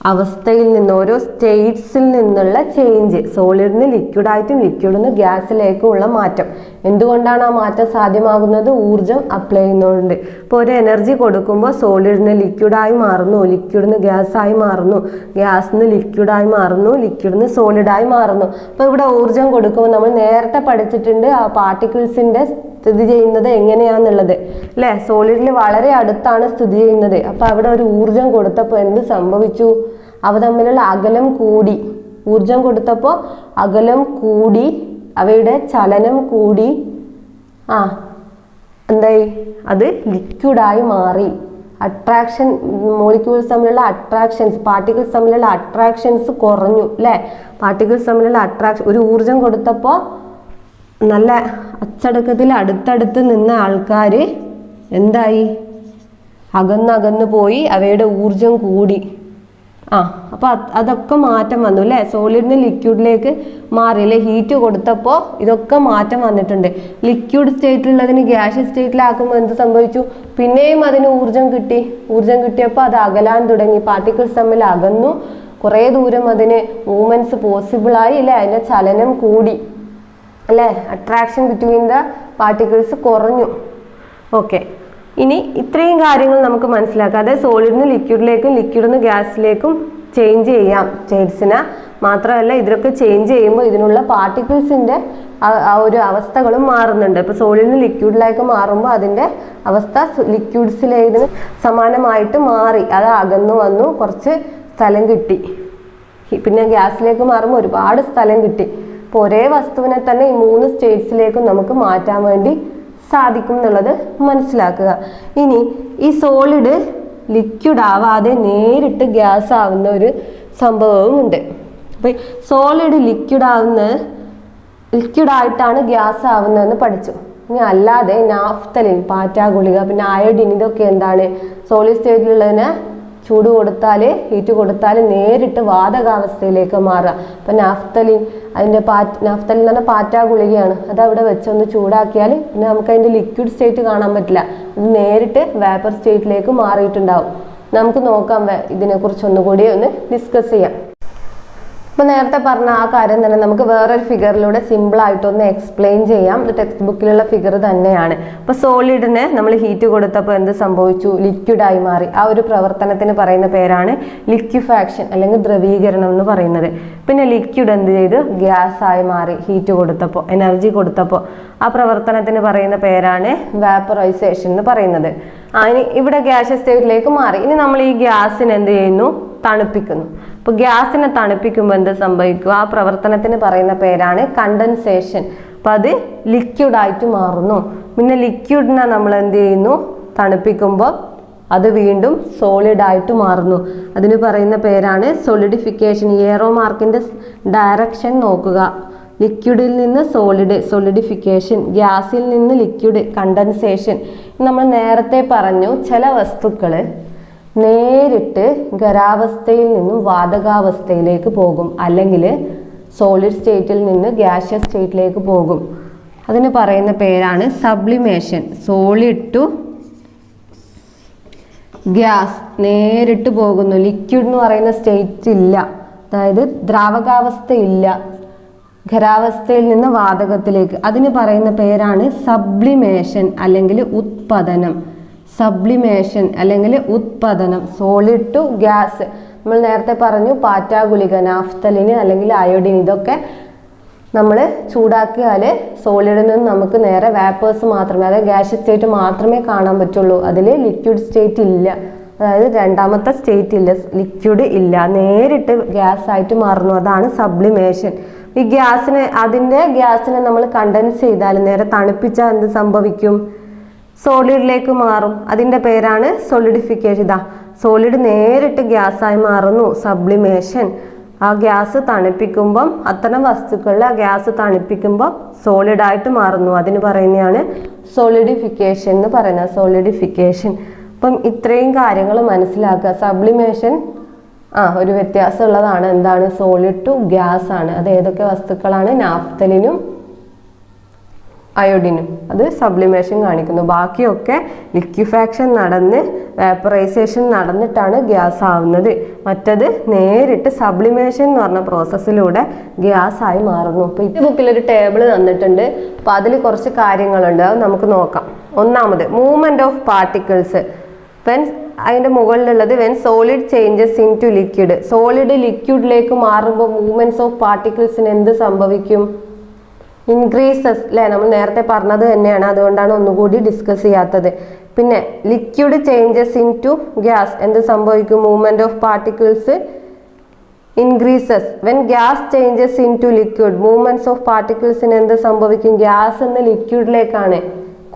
അവസ്ഥയിൽ നിന്ന്, ഓരോ സ്റ്റേറ്റ്സിൽ നിന്നുള്ള ചേഞ്ച്. സോളിഡിന് ലിക്വിഡായിട്ടും ലിക്വിഡിന് ഗ്യാസിലേക്കും ഉള്ള മാറ്റം. എന്തുകൊണ്ടാണ് ആ മാറ്റം സാധ്യമാകുന്നത്? ഊർജം അപ്ലൈ ചെയ്യുന്നതുകൊണ്ട്. ഇപ്പോൾ ഒരു എനർജി കൊടുക്കുമ്പോൾ സോളിഡിന് ലിക്വിഡായി മാറുന്നു, ലിക്വിഡിന് ഗ്യാസായി മാറുന്നു, ഗ്യാസിന് ലിക്വിഡായി മാറുന്നു, ലിക്വിഡിന് സോളിഡായി മാറുന്നു. അപ്പോൾ ഇവിടെ ഊർജം കൊടുക്കുമ്പോൾ നമ്മൾ നേരത്തെ പഠിച്ചിട്ടുണ്ട് ആ പാർട്ടിക്കിൾസിൻ്റെ സ്ഥിതി ചെയ്യുന്നത് എങ്ങനെയാന്നുള്ളത് അല്ലേ? സോളിഡിൽ വളരെ അടുത്താണ് സ്ഥിതി ചെയ്യുന്നത്. അപ്പോൾ അവിടെ ഒരു ഊർജം കൊടുത്തപ്പോൾ എന്ത് സംഭവിച്ചു? അവ തമ്മിലുള്ള അകലം കൂടി. ഊർജം കൊടുത്തപ്പോൾ അകലം കൂടി, അവയുടെ ചലനം കൂടി. എന്തായി? അത് ലിക്വിഡായി മാറി. അട്രാക്ഷൻ, മോളിക്യൂൾസ് തമ്മിലുള്ള അട്രാക്ഷൻസ്, പാർട്ടിക്കിൾസ് തമ്മിലുള്ള അട്രാക്ഷൻസ് കുറഞ്ഞു അല്ലേ? പാർട്ടിക്കിൾസ് തമ്മിലുള്ള ഒരു ഊർജം കൊടുത്തപ്പോൾ നല്ല അച്ചടക്കത്തിൽ അടുത്തടുത്ത് നിന്ന ആൾക്കാർ എന്തായി? അകന്നകന്ന് പോയി, അവയുടെ ഊർജം കൂടി. അപ്പോൾ അതൊക്കെ മാറ്റം വന്നു അല്ലേ? സോളിഡിന് ലിക്വിഡിലേക്ക് മാറി അല്ലേ? ഹീറ്റ് കൊടുത്തപ്പോൾ ഇതൊക്കെ മാറ്റം വന്നിട്ടുണ്ട്. ലിക്വിഡ് സ്റ്റേറ്റിലുള്ളതിന് ഗ്യാഷ്യസ് സ്റ്റേറ്റിലാക്കുമ്പോൾ എന്ത് സംഭവിച്ചു? പിന്നെയും അതിന് ഊർജം കിട്ടിയപ്പോൾ അത് അകലാൻ തുടങ്ങി. പാർട്ടിക്കിൾസ് തമ്മിൽ അകന്നു, കുറേ ദൂരം അതിന് മൂവ്മെന്റ്സ് പോസിബിൾ ആയി അല്ലേ, അതിന്റെ ചലനം കൂടി അല്ലേ, അട്രാക്ഷൻ ബിറ്റ്വീൻ ദ പാർട്ടിക്കിൾസ് കുറഞ്ഞു. ഓക്കെ, ഇനി ഇത്രയും കാര്യങ്ങൾ നമുക്ക് മനസ്സിലാക്കാം. അതായത് സോളിഡിൽ നിന്ന് ലിക്വിഡിലേക്കും ലിക്വിഡിൽ നിന്ന് ഗ്യാസിലേക്കും ചേഞ്ച് ചെയ്യാം സ്റ്റേറ്റ്സിനെ. മാത്രമല്ല ഇതിലൊക്കെ ചേഞ്ച് ചെയ്യുമ്പോൾ ഇതിനുള്ള പാർട്ടിക്കിൾസിന്റെ ആ ഒരു അവസ്ഥകളും മാറുന്നുണ്ട്. ഇപ്പൊ സോളിഡിൽ നിന്ന് ലിക്വിഡിലേക്ക് മാറുമ്പോൾ അതിന്റെ അവസ്ഥ ലിക്വിഡ്സിലേതിന് സമാനമായിട്ട് മാറി, അത് അകന്നു വന്നു, കുറച്ച് സ്ഥലം കിട്ടി. പിന്നെ ഗ്യാസിലേക്ക് മാറുമ്പോൾ ഒരുപാട് സ്ഥലം കിട്ടി. അപ്പോൾ ഒരേ വസ്തുവിനെ തന്നെ ഈ 3 സ്റ്റേറ്റ്സിലേക്കും നമുക്ക് മാറ്റാൻ വേണ്ടി സാധിക്കും എന്നുള്ളത് മനസ്സിലാക്കുക. ഇനി ഈ സോളിഡ് ലിക്വിഡ് ആവാതെ നേരിട്ട് ഗ്യാസ് ആവുന്ന ഒരു സംഭവവും ഉണ്ട്. അപ്പൊ സോളിഡ് ലിക്വിഡായിട്ടാണ് ഗ്യാസ് ആവുന്നതെന്ന് പഠിച്ചു. ഇനി അല്ലാതെ നാഫ്തലിൻ, പാറ്റ ഗുളിക, പിന്നെ അയോഡിൻ, ഇതൊക്കെ എന്താണ് സോളിഡ് സ്റ്റേറ്റിലുള്ളതിന് ചൂട് കൊടുത്താൽ, ഹീറ്റ് കൊടുത്താൽ നേരിട്ട് വാതകാവസ്ഥയിലേക്ക് മാറുക. അപ്പൊ നാഫ്തലിൻ, നാഫ്തലിൻ എന്ന് പറഞ്ഞാൽ പാറ്റ ഗുളികയാണ്. അത് അവിടെ വെച്ചൊന്ന് ചൂടാക്കിയാൽ പിന്നെ നമുക്ക് അതിന്റെ ലിക്വിഡ് സ്റ്റേറ്റ് കാണാൻ പറ്റില്ല, അത് നേരിട്ട് വേപ്പർ സ്റ്റേറ്റിലേക്ക് മാറിയിട്ടുണ്ടാവും. നമുക്ക് നോക്കാം, ഇതിനെക്കുറിച്ച് ഒന്നുകൂടി ഒന്ന് ഡിസ്കസ് ചെയ്യാം. അപ്പൊ നേരത്തെ പറഞ്ഞ ആ കാര്യം തന്നെ നമുക്ക് വേറൊരു ഫിഗറിലൂടെ സിമ്പിൾ ആയിട്ടൊന്ന് എക്സ്പ്ലെയിൻ ചെയ്യാം. ഇത് ടെക്സ്റ്റ് ബുക്കിലുള്ള ഫിഗർ തന്നെയാണ്. അപ്പൊ സോളിഡിന് നമ്മൾ ഹീറ്റ് കൊടുത്തപ്പോൾ എന്ത് സംഭവിച്ചു? ലിക്വിഡായി മാറി. ആ ഒരു പ്രവർത്തനത്തിന് പറയുന്ന പേരാണ് ലിക്വിഫാക്ഷൻ അല്ലെങ്കിൽ ദ്രവീകരണം എന്ന് പറയുന്നത്. പിന്നെ ലിക്വിഡ് എന്ത് ചെയ്തു? ഗ്യാസ് ആയി മാറി ഹീറ്റ് കൊടുത്തപ്പോൾ, എനർജി കൊടുത്തപ്പോൾ. ആ പ്രവർത്തനത്തിന് പറയുന്ന പേരാണ് വാപ്പറൈസേഷൻ എന്ന് പറയുന്നത്. ഇനി ഇവിടെ ഗ്യാസ് സ്റ്റേറ്റിലേക്ക് മാറി. ഇനി നമ്മൾ ഈ ഗ്യാസിന് എന്ത് ചെയ്യുന്നു? തണുപ്പിക്കുന്നു. അപ്പൊ ഗ്യാസിനെ തണുപ്പിക്കുമ്പോൾ എന്ത് സംഭവിക്കും? ആ പ്രവർത്തനത്തിന് പറയുന്ന പേരാണ് കണ്ടൻസേഷൻ. അപ്പൊ അത് ലിക്വിഡായിട്ട് മാറുന്നു. പിന്നെ ലിക്വിഡിനെ നമ്മൾ എന്ത് ചെയ്യുന്നു? തണുപ്പിക്കുമ്പോൾ അത് വീണ്ടും സോളിഡ് ആയിട്ട് മാറുന്നു. അതിന് പറയുന്ന പേരാണ് സോളിഡിഫിക്കേഷൻ. ഏറോ മാർക്കിന്റെ ഡയറക്ഷൻ നോക്കുക. ലിക്വിഡിൽ നിന്ന് സോളിഡ്, സോളിഡിഫിക്കേഷൻ. ഗ്യാസിൽ നിന്ന് ലിക്വിഡ്, കണ്ടൻസേഷൻ. നമ്മൾ നേരത്തെ പറഞ്ഞു, ചില വസ്തുക്കള് നേരിട്ട് ഖരാവസ്ഥയിൽ നിന്നും വാതകാവസ്ഥയിലേക്ക് പോകും, അല്ലെങ്കിൽ സോളിഡ് സ്റ്റേറ്റിൽ നിന്ന് ഗ്യാഷ്യസ് സ്റ്റേറ്റിലേക്ക് പോകും. അതിന് പറയുന്ന പേരാണ് സബ്ലിമേഷൻ. സോളിഡ് ടു ഗ്യാസ് നേരിട്ട് പോകുന്നു. ലിക്വിഡ് എന്ന് പറയുന്ന സ്റ്റേറ്റ് ഇല്ല, അതായത് ദ്രാവകാവസ്ഥ ഇല്ല, ഖരാവസ്ഥയിൽ നിന്ന് വാതകത്തിലേക്ക്. അതിന് പറയുന്ന പേരാണ് സബ്ലിമേഷൻ അല്ലെങ്കിൽ ഉത്പതനം. സബ്ലിമേഷൻ അല്ലെങ്കിൽ ഉത്പതനം. Solid to gas. നമ്മൾ നേരത്തെ പറഞ്ഞു പാറ്റ ഗുളിക, നാഫ്തലിന് അല്ലെങ്കിൽ അയോഡിൻ, ഇതൊക്കെ നമ്മൾ ചൂടാക്കിയാൽ സോളിഡിൽ നിന്ന് നമുക്ക് നേരെ വേപ്പേഴ്സ് മാത്രമേ, അതായത് ഗ്യാസ് സ്റ്റേറ്റ് മാത്രമേ കാണാൻ പറ്റുള്ളൂ. അതിൽ ലിക്വിഡ് സ്റ്റേറ്റ് ഇല്ല, അതായത് രണ്ടാമത്തെ സ്റ്റേറ്റ് ഇല്ല, ലിക്വിഡ് ഇല്ല, നേരിട്ട് ഗ്യാസ് ആയിട്ട് മാറുന്നു. അതാണ് സബ്ലിമേഷൻ. ഈ ഗ്യാസിനെ നമ്മൾ കണ്ടൻസ് ചെയ്താൽ, നേരെ തണുപ്പിച്ചാൽ എന്ത് സംഭവിക്കും? സോളിഡിലേക്ക് മാറും. അതിന്റെ പേരാണ് സോളിഡിഫിക്കേഷൻ. ഇതാ സോളിഡ് നേരിട്ട് ഗ്യാസായി മാറുന്നു, സബ്ലിമേഷൻ. ആ ഗ്യാസ് തണുപ്പിക്കുമ്പം, അത്തരം വസ്തുക്കളിൽ ആ ഗ്യാസ് തണുപ്പിക്കുമ്പോൾ സോളിഡായിട്ട് മാറുന്നു. അതിന് പറയുന്നതാണ് സോളിഡിഫിക്കേഷൻ എന്ന് പറയുന്നത്. സോളിഡിഫിക്കേഷൻ. അപ്പം ഇത്രയും കാര്യങ്ങൾ മനസ്സിലാക്കുക. സബ്ലിമേഷൻ ഒരു വ്യത്യാസം ഉള്ളതാണ്. എന്താണ്? സോളിഡ് ടു ഗ്യാസ് ആണ്. അത് ഏതൊക്കെ വസ്തുക്കളാണ്? നാഫ്തലിനും അയോഡിനും. അത് സബ്ലിമേഷൻ കാണിക്കുന്നു. ബാക്കിയൊക്കെ ലിക്വിഫാക്ഷൻ നടന്ന് വേപ്പറൈസേഷൻ നടന്നിട്ടാണ് ഗ്യാസ് ആവുന്നത്. മറ്റത് നേരിട്ട് സബ്ലിമേഷൻ എന്ന് പറഞ്ഞ പ്രോസസ്സിലൂടെ ഗ്യാസ് ആയി മാറുന്നു. അപ്പൊ ഈ ബുക്കിൽ ഒരു ടേബിൾ തന്നിട്ടുണ്ട്. അപ്പൊ അതിൽ കുറച്ച് കാര്യങ്ങളുണ്ട്, അത് നമുക്ക് നോക്കാം. ഒന്നാമത് മൂവ്മെന്റ് ഓഫ് പാർട്ടിക്കിൾസ്. അതിന്റെ മുകളിലുള്ളത് when solid changes into liquid. Solid ലിക്വിഡിലേക്ക് മാറുമ്പോൾ മൂവ്മെന്റ്സ് ഓഫ് പാർട്ടിക്കിൾസിന് എന്ത് സംഭവിക്കും? ഇൻക്രീസസ് അല്ലെ, നമ്മൾ നേരത്തെ പറഞ്ഞത് തന്നെയാണ്, അതുകൊണ്ടാണ് ഒന്നുകൂടി ഡിസ്കസ് ചെയ്യാത്തത്. പിന്നെ liquid changes into gas, എന്ത് സംഭവിക്കും? Movement of particles increases. When gas changes into liquid, movements of പാർട്ടിക്കിൾസിന് എന്ത് സംഭവിക്കും? ഗ്യാസ് എന്ന് ലിക്വിഡിലേക്കാണ്,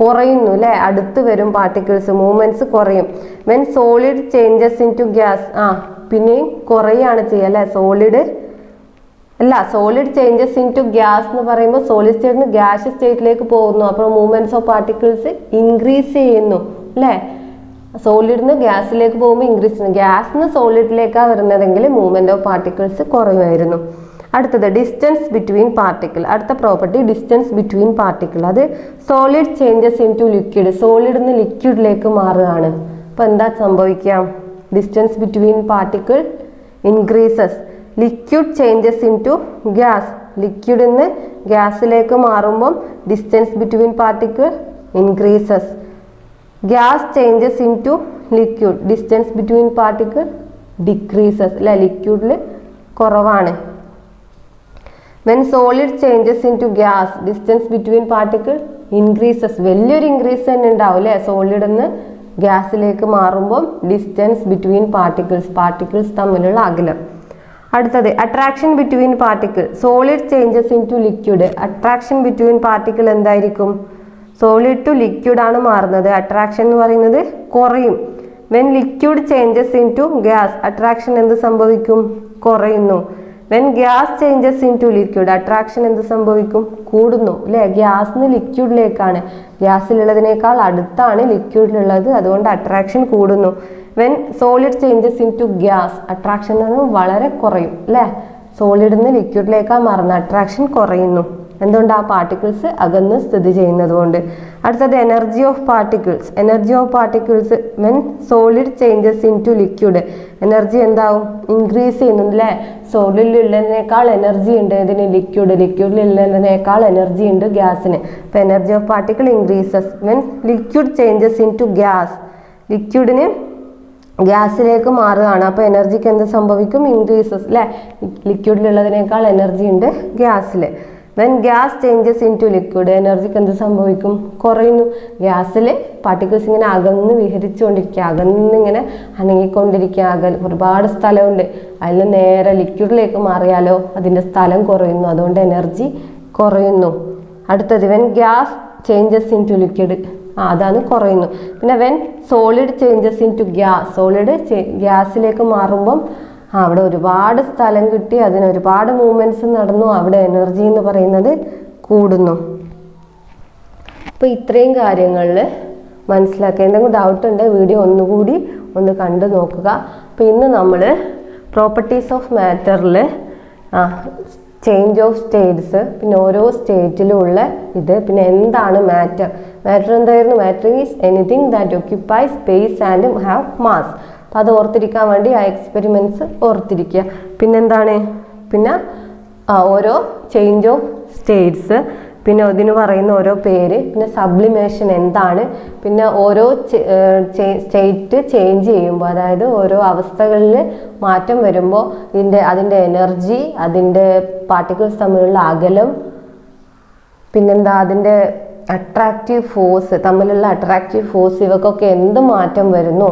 കുറയുന്നു അല്ലെ, അടുത്ത് വരും പാർട്ടിക്കിൾസ്, മൂവ്മെന്റ്സ് കുറയും. When solid changes into gas, പിന്നെയും കുറയാണ് ചെയ്യുക അല്ലെ. Solid changes into gas എന്ന് പറയുമ്പോൾ സോളിഡ് സ്റ്റേറ്റിൽ നിന്ന് ഗ്യാസ് സ്റ്റേറ്റിലേക്ക് പോകുന്നു. അപ്പോൾ മൂവ്മെന്റ്സ് ഓഫ് പാർട്ടിക്കിൾസ് ഇൻക്രീസ് ചെയ്യുന്നു അല്ലെ. സോളിഡിൽ നിന്ന് ഗ്യാസിലേക്ക് പോകുമ്പോൾ ഇൻക്രീസ് ചെയ്യുന്നു. ഗ്യാസിന് സോളിഡിലേക്കാണ് വരുന്നതെങ്കിൽ മൂവ്മെന്റ് ഓഫ് പാർട്ടിക്കിൾസ് കുറയുമായിരുന്നു. അടുത്തത് ഡിസ്റ്റൻസ് ബിറ്റ്വീൻ പാർട്ടിക്കിൾ. അടുത്ത പ്രോപ്പർട്ടി ഡിസ്റ്റൻസ് ബിറ്റ്വീൻ പാർട്ടിക്കിൾ. അത് solid changes into liquid. സോളിഡിൽ നിന്ന് ലിക്വിഡിലേക്ക് മാറുകയാണ്. അപ്പൊ എന്താ സംഭവിക്കാം? Distance between particle increases. Liquid changes into gas. ലിക്വിഡിൽ നിന്ന് ഗ്യാസിലേക്ക് മാറുമ്പം distance between particle increases. Gas changes into liquid. Distance between particle decreases. അല്ലെ, ലിക്വിഡിൽ കുറവാണ്. When solid changes into gas distance between particle increases. വലിയൊരു increase തന്നെ ഉണ്ടാവും അല്ലെ, സോളിഡ് നിന്ന് ഗ്യാസിലേക്ക് മാറുമ്പോൾ ഡിസ്റ്റൻസ് ബിറ്റ്വീൻ പാർട്ടിക്കിൾസ് തമ്മിലുള്ള അകലം. അടുത്തത് attraction between particle. Solid changes into liquid. Attraction between particle എന്തായിരിക്കും? സോളിഡ് ടു ലിക്വിഡ് ആണ് മാറുന്നത്. അട്രാക്ഷൻ എന്ന് പറയുന്നത് കുറയും. When liquid changes into gas attraction എന്ത് സംഭവിക്കും? കുറയുന്നു. When gas changes into liquid attraction എന്ത് സംഭവിക്കും? കൂടുന്നു അല്ലെ. ഗ്യാസിന് ലിക്വിഡിലേക്കാണ്, ഗ്യാസിലുള്ളതിനേക്കാൾ അടുത്താണ് ലിക്വിഡിലുള്ളത്, അതുകൊണ്ട് അട്രാക്ഷൻ കൂടുന്നു. When solid changes into gas attraction എന്ന് പറഞ്ഞാൽ വളരെ കുറയും അല്ലെ. സോളിഡിൽ നിന്ന് ലിക്വിഡിലേക്കാണ് മാറുന്നത്, അട്രാക്ഷൻ കുറയുന്നു. എന്തുകൊണ്ട്? ആ പാർട്ടിക്കിൾസ് അകന്ന് സ്ഥിതി ചെയ്യുന്നത് കൊണ്ട്. അടുത്തത് energy of particles. Energy of particles when solid changes into liquid energy എന്താവും? ഇൻക്രീസ് ചെയ്യുന്നുണ്ട് അല്ലേ. സോളിഡിലുള്ളതിനേക്കാൾ എനർജി ഉണ്ട് ഇതിന് ലിക്വിഡിലുള്ളതിനേക്കാൾ എനർജി ഉണ്ട് ഗ്യാസിന്. അപ്പൊ energy of particle increases when liquid changes into gas. ലിക്വിഡിന് ഗ്യാസിലേക്ക് മാറുകയാണ്, അപ്പോൾ എനർജിക്ക് എന്ത് സംഭവിക്കും? ഇൻക്രീസസ് അല്ലേ. ലിക്വിഡിലുള്ളതിനേക്കാൾ എനർജി ഉണ്ട് ഗ്യാസിൽ. When gas changes into liquid എനർജിക്ക് എന്ത് സംഭവിക്കും? കുറയുന്നു. ഗ്യാസിൽ പാർട്ടിക്കിൾസ് ഇങ്ങനെ അകന്ന് വിഹരിച്ചുകൊണ്ടിരിക്കുക, അകന്നിങ്ങനെ അനങ്ങിക്കൊണ്ടിരിക്കുക. ഒരുപാട് സ്ഥലമുണ്ട്, അതിൽ നേരെ ലിക്വിഡിലേക്ക് മാറിയാലോ അതിൻ്റെ സ്ഥലം കുറയുന്നു, അതുകൊണ്ട് എനർജി കുറയുന്നു. അടുത്തത് when gas changes into liquid, അതാണ് കുറയുന്നു. പിന്നെ when solid changes into gas, solid ഗ്യാസിലേക്ക് മാറുമ്പം അവിടെ ഒരുപാട് സ്ഥലം കിട്ടി, അതിന് ഒരുപാട് മൂവ്മെന്റ്സ് നടന്നു, അവിടെ എനർജി എന്ന് പറയുന്നത് കൂടുന്നു. അപ്പോൾ ഇത്രയും കാര്യങ്ങളിൽ മനസ്സിലാക്കുക. എന്തെങ്കിലും ഡൗട്ട് ഉണ്ടെങ്കിൽ വീഡിയോ ഒന്നുകൂടി ഒന്ന് കണ്ടു നോക്കുക. അപ്പോൾ ഇന്ന് നമ്മൾ പ്രോപ്പർട്ടീസ് ഓഫ് മാറ്ററിൽ ചേഞ്ച് ഓഫ് സ്റ്റേറ്റ്സ്, പിന്നെ ഓരോ സ്റ്റേറ്റിലുള്ള ഇത്, പിന്നെ എന്താണ് മാറ്റർ. മാറ്റർ എന്തായിരുന്നു? Matter is anything that occupy space and have mass. അപ്പം അത് ഓർത്തിരിക്കാൻ വേണ്ടി ആ എക്സ്പെരിമെൻറ്റ്സ് ഓർത്തിരിക്കുക. പിന്നെന്താണ്? പിന്നെ ഓരോ ചേഞ്ച് ഓഫ് സ്റ്റേറ്റ്സ്, പിന്നെ അതിന് പറയുന്ന ഓരോ പേര്, പിന്നെ സബ്ലിമേഷൻ എന്താണ്, പിന്നെ ഓരോ സ്റ്റേറ്റ് ചേഞ്ച് ചെയ്യുമ്പോൾ, അതായത് ഓരോ അവസ്ഥകളിൽ മാറ്റം വരുമ്പോൾ അതിൻ്റെ എനർജി, അതിൻ്റെ പാർട്ടിക്കിൾസ് തമ്മിലുള്ള അകലം, പിന്നെന്താ അതിൻ്റെ അട്രാക്റ്റീവ് ഫോഴ്സ്, തമ്മിലുള്ള അട്രാക്റ്റീവ് ഫോഴ്സ്, ഇവക്കൊക്കെ എന്ത് മാറ്റം വരുന്നു,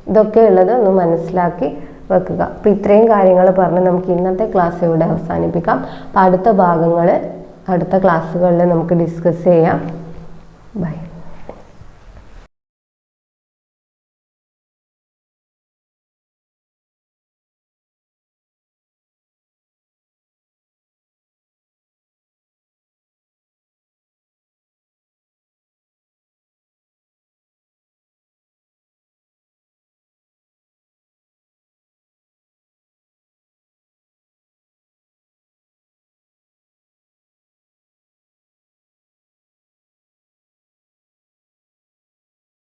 ഇതൊക്കെ ഉള്ളത് ഒന്ന് മനസ്സിലാക്കി വെക്കുക. അപ്പോൾ ഇത്രയും കാര്യങ്ങൾ പറഞ്ഞ് നമുക്ക് ഇന്നത്തെ ക്ലാസ് ഇവിടെ അവസാനിപ്പിക്കാം. അപ്പോൾ അടുത്ത ഭാഗങ്ങൾ അടുത്ത ക്ലാസ്സുകളിൽ നമുക്ക് ഡിസ്കസ് ചെയ്യാം. ബൈ.